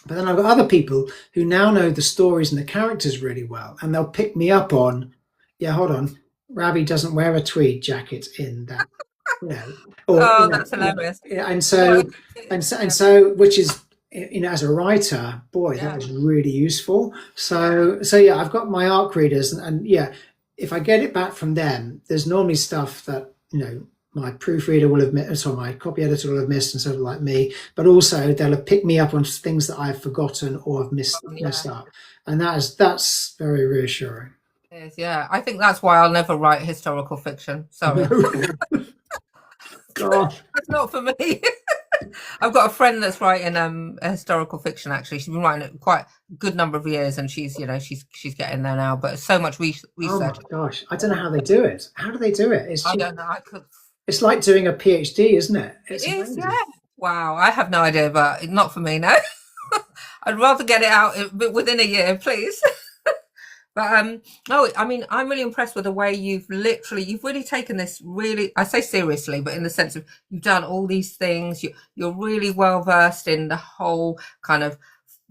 but then I've got other people who now know the stories and the characters really well, and they'll pick me up on, hold on, Ravi doesn't wear a tweed jacket in that, that's hilarious. And so which is, as a writer, boy, that is really useful. So yeah, I've got my ARC readers, and yeah, if I get it back from them, there's normally stuff that my proofreader will have missed, or my copy editor will have missed, and sort of like me. But also they'll have picked me up on things that I've forgotten or have messed up, and that's very reassuring. It is, yeah. I think that's why I'll never write historical fiction. Sorry, God, that's not for me. I've got a friend that's writing a historical fiction. Actually, she's been writing it quite a good number of years, and she's getting there now. But so much research. Oh my gosh, I don't know how they do it. How do they do it? I don't know. It's like doing a PhD, isn't it? It is, yeah. Wow, I have no idea, but not for me, no. I'd rather get it out within a year, please. But no, I mean, I'm really impressed with the way you've really taken this really, I say seriously, but in the sense of you've done all these things. You're really well versed in the whole kind of,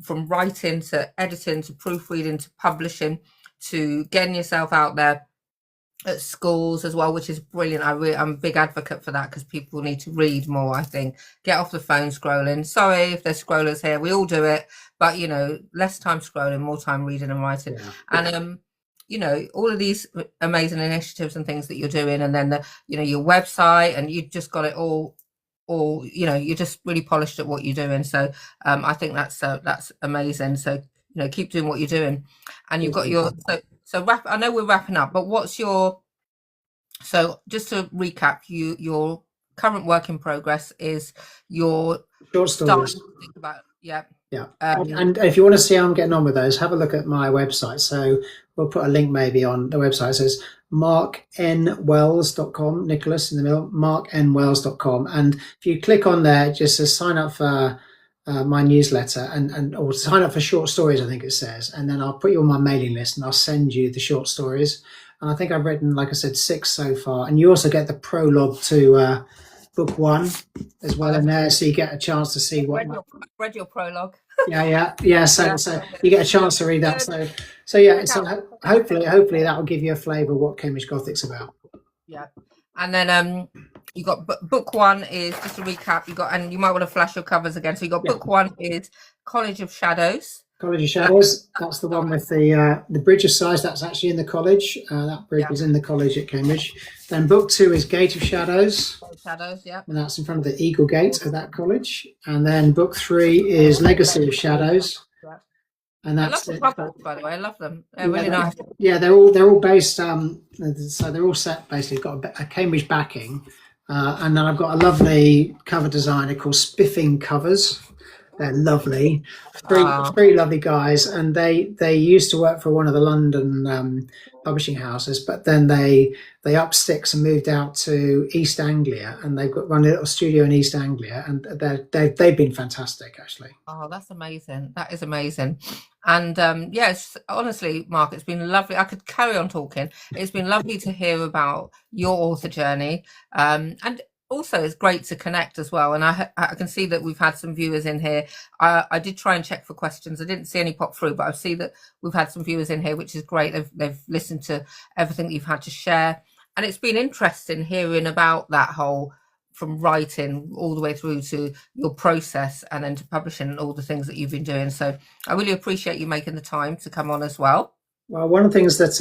from writing to editing to proofreading to publishing to getting yourself out there at schools as well, which is brilliant. I'm a big advocate for that, because people need to read more. I think get off the phone scrolling. Sorry if there's scrollers here, we all do it, but less time scrolling, more time reading and writing. And all of these amazing initiatives and things that you're doing, and then your website, and you just got it all you're just really polished at what you're doing. So I think that's amazing. So keep doing what you're doing, and you've got your I know we're wrapping up, but so just to recap, your current work in progress is your short stories. Think about, yeah. And if you want to see how I'm getting on with those, have a look at my website. So we'll put a link maybe on the website. It says marknwells.com, Nicholas in the middle, marknwells.com. And if you click on there, it just says sign up for my newsletter, or sign up for short stories, I think it says, and then I'll put you on my mailing list, and I'll send you the short stories. And I think I've written, like I said, 6 so far, and you also get the prologue to book 1 as well in there, so you get a chance to see what read your prologue. yeah so you get a chance to read that, so yeah, so hopefully that will give you a flavour of what Cambridge Gothic's about. Yeah. And then you got book 1 is, just to recap, and you might want to flash your covers again. So you got book 1 is College of Shadows. College of Shadows. That's the one with the Bridge of Sighs. That's actually in the college. That bridge is in the college at Cambridge. Then book 2 is Gate of Shadows. Shadows, yeah. And that's in front of the Eagle Gate of that college. And then book 3 is Legacy of Shadows. And that's I love the covers, by the way. I love them. They're really nice. Yeah, they're all based. So they're all set basically, got a Cambridge backing. And then I've got a lovely cover designer called Spiffing Covers. They're lovely, Ah, three lovely guys, and they used to work for one of the London publishing houses, but then they up sticks and moved out to East Anglia, and they've got run a little studio in East Anglia, and they've been fantastic actually. oh, that's amazing. That is amazing. And yes, honestly, Mark, it's been lovely. I could carry on talking. It's been lovely to hear about your author journey. And also, it's great to connect as well. And I can see that we've had some viewers in here. I did try and check for questions. I didn't see any pop through, but I see that we've had some viewers in here, which is great. They've listened to everything that you've had to share. And it's been interesting hearing about that whole from writing all the way through to your process and then to publishing and all the things that you've been doing. So I really appreciate you making the time to come on as well. Well, one of the things that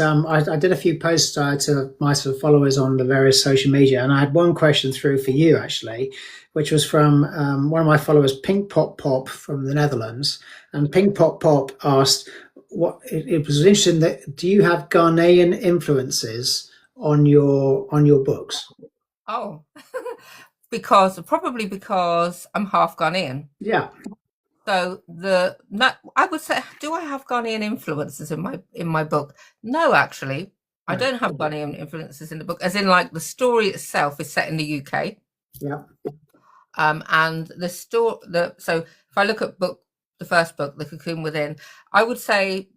I did a few posts to my sort of followers on the various social media, and I had one question through for you actually, which was from one of my followers, Pink Pop Pop from the Netherlands, and Pink Pop Pop asked, "What it was interesting that do you have Ghanaian influences on your books?" Oh, probably because I'm half Ghanaian. Yeah, So I would say, do I have Ghanaian influences in my book? No, actually, I right. don't have Ghanaian influences in the book. As in, like the story itself is set in the UK, Yeah, and so if I look at the first book, The Cocoon Within, I would say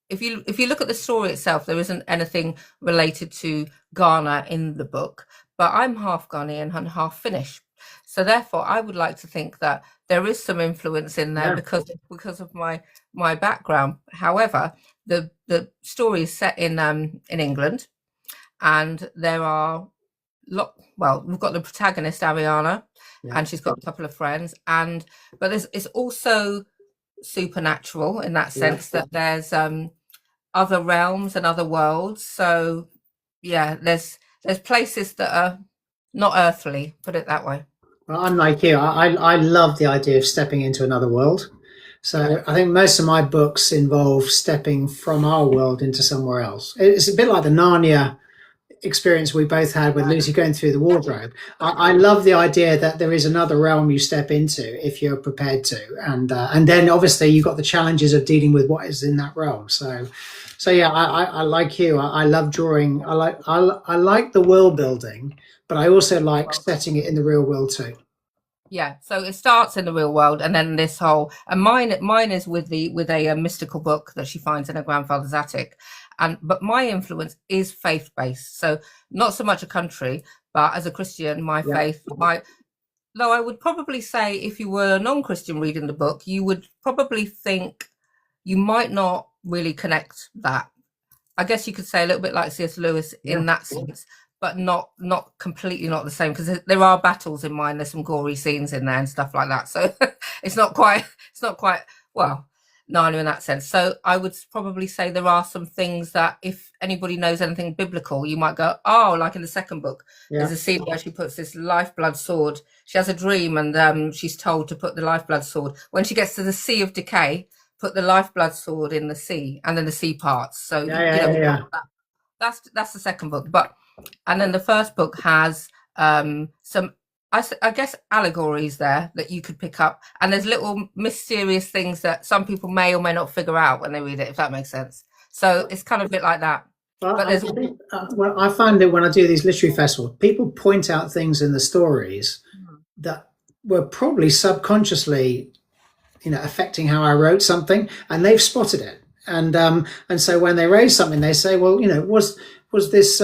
if you look at the story itself, there isn't anything related to Ghana in the book, but I'm half Ghanaian and half Finnish. So therefore, I would like to think that there is some influence in there yeah. because of my background. However, the story is set in England, and there are we've got the protagonist Ariana, Yeah. and she's got a couple of friends, but it's also supernatural in that Yeah. sense that there's other realms and other worlds. So yeah, there's places that are not earthly, put it that way. Well, unlike you, I love the idea of stepping into another world. Yeah. So I think most of my books involve stepping from our world into somewhere else. It's a bit like the Narnia experience we both had with Lucy going through the wardrobe. I love the idea that there is another realm you step into if you're prepared to, and then obviously you've got the challenges of dealing with what is in that realm. So yeah, I like you. I love drawing. I like the world building, but I also like setting it in the real world too. Yeah, so it starts in the real world, and then this whole and mine is with a mystical book that she finds in her grandfather's attic, but my influence is faith based. So not so much a country, but as a Christian, my Yeah, faith, my though I would probably say if you were a non-Christian reading the book, you would probably think you might not really connect that. I guess you could say a little bit like C.S. Lewis yeah. in that sense, but not completely not the same because there are battles in mine. There's some gory scenes in there and stuff like that. So it's not quite well Narnia in that sense. So I would probably say there are some things that if anybody knows anything biblical, you might go, oh, like in the second book, Yeah. there's a scene where she puts this lifeblood sword. She has a dream and she's told to put the lifeblood sword. When she gets to the Sea of Decay, put the lifeblood sword in the sea, and then the sea parts. So Yeah, yeah, yeah, yeah. that's the second book. And then the first book has some I guess allegories there that you could pick up, and there's little mysterious things that some people may or may not figure out when they read it, if that makes sense. So it's kind of a bit like that. Well, But I there's think, well, I find that when I do these literary festivals, people point out things in the stories that were probably subconsciously, affecting how I wrote something, and they've spotted it. And so when they raise something, they say, well, was this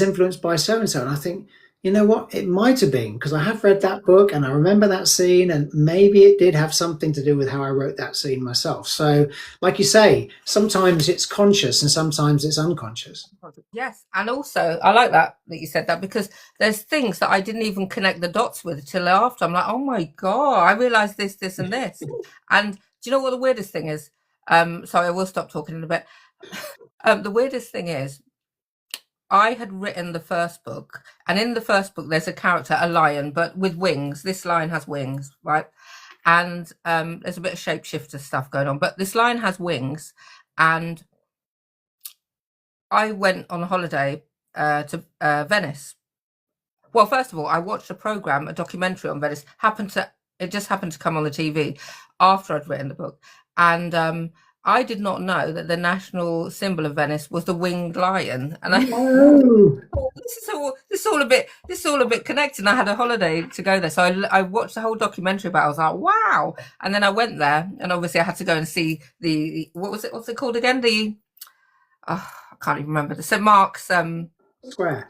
influenced by so and so? And I think, you know what, it might have been because I have read that book and I remember that scene, and maybe it did have something to do with how I wrote that scene myself. So, like you say, sometimes it's conscious and sometimes it's unconscious. yes, and also I like that you said that because there's things that I didn't even connect the dots with till after. I'm like, oh my god, I realized this, and this. And do you know what the weirdest thing is? Sorry, I will stop talking in a bit. The weirdest thing is I had written the first book, and in the first book, there's a character, a lion, but with wings. This lion has wings, right? And there's a bit of shapeshifter stuff going on, but this lion has wings. And I went on a holiday to Venice, Well, first of all, I watched a program, a documentary on Venice. It just happened to come on the TV after I'd written the book, and I did not know that the national symbol of Venice was the winged lion. And I Oh, thought, this is all a bit connected. And I had a holiday to go there, so I watched the whole documentary about it. I was like, wow! And then I went there, and obviously I had to go and see the what's it called again? I can't even remember, the St. Mark's square.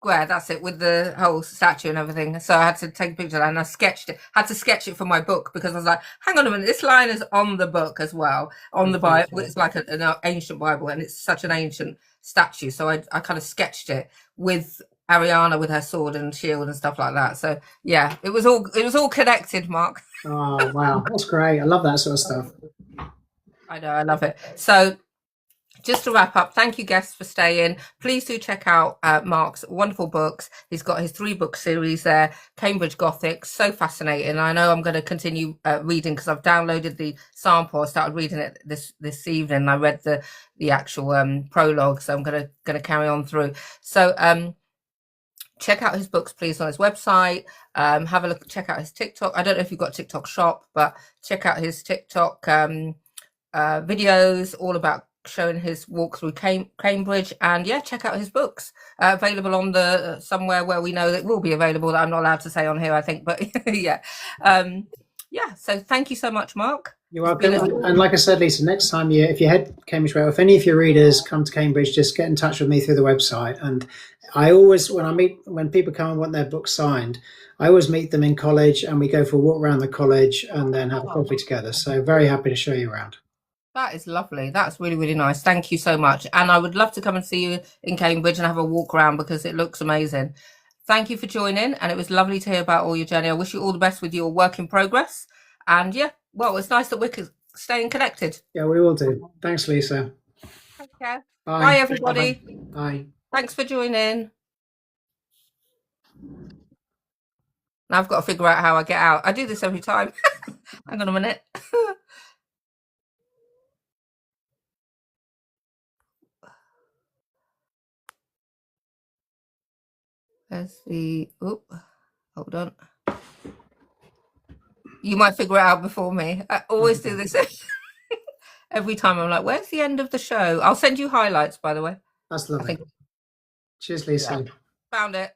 Square, that's it, with the whole statue and everything. So I had to take a picture of that, and I sketched it. Had to sketch it for my book because I was like, hang on a minute, this line is on the book as well, on the Bible. It's like an ancient Bible, and it's such an ancient statue. So I kind of sketched it with Ariana with her sword and shield and stuff like that. So yeah, it was all connected, Mark. Oh, wow. That's great. I love that sort of stuff. I know, I love it. So just to wrap up, thank you, guests, for staying. Please do check out Mark's wonderful books. He's got his 3-book series there, Cambridge Gothic, so fascinating. I know I'm going to continue reading because I've downloaded the sample. I started reading it this evening. I read the actual prologue, so I'm going to carry on through. So check out his books, please, on his website. Have a look, check out his TikTok. I don't know if you've got TikTok shop, but check out his TikTok videos, all about showing his walk through Cambridge. And yeah, check out his books, available on the somewhere where we know that will be available, that I'm not allowed to say on here, I think, but yeah. So thank you so much, Mark. You're welcome. And like I said, Lisa, next time if you head to Cambridge Rail, if any of your readers come to Cambridge, just get in touch with me through the website. And I always, when people come and want their books signed, I always meet them in college, and we go for a walk around the college and then have coffee together. So very happy to show you around. That is lovely. That's really, really nice. Thank you so much. And I would love to come and see you in Cambridge and have a walk around because it looks amazing. Thank you for joining. And it was lovely to hear about all your journey. I wish you all the best with your work in progress. And yeah, well, it's nice that we're staying connected. Yeah, we will do. Thanks, Lisa. Take care. Bye. Bye, everybody. Bye. Thanks for joining. Now I've got to figure out how I get out. I do this every time. Hang on a minute. There's hold on. You might figure it out before me. I always do this every time. I'm like, where's the end of the show? I'll send you highlights, by the way. That's lovely. Cheers, Lisa. Yeah. Found it.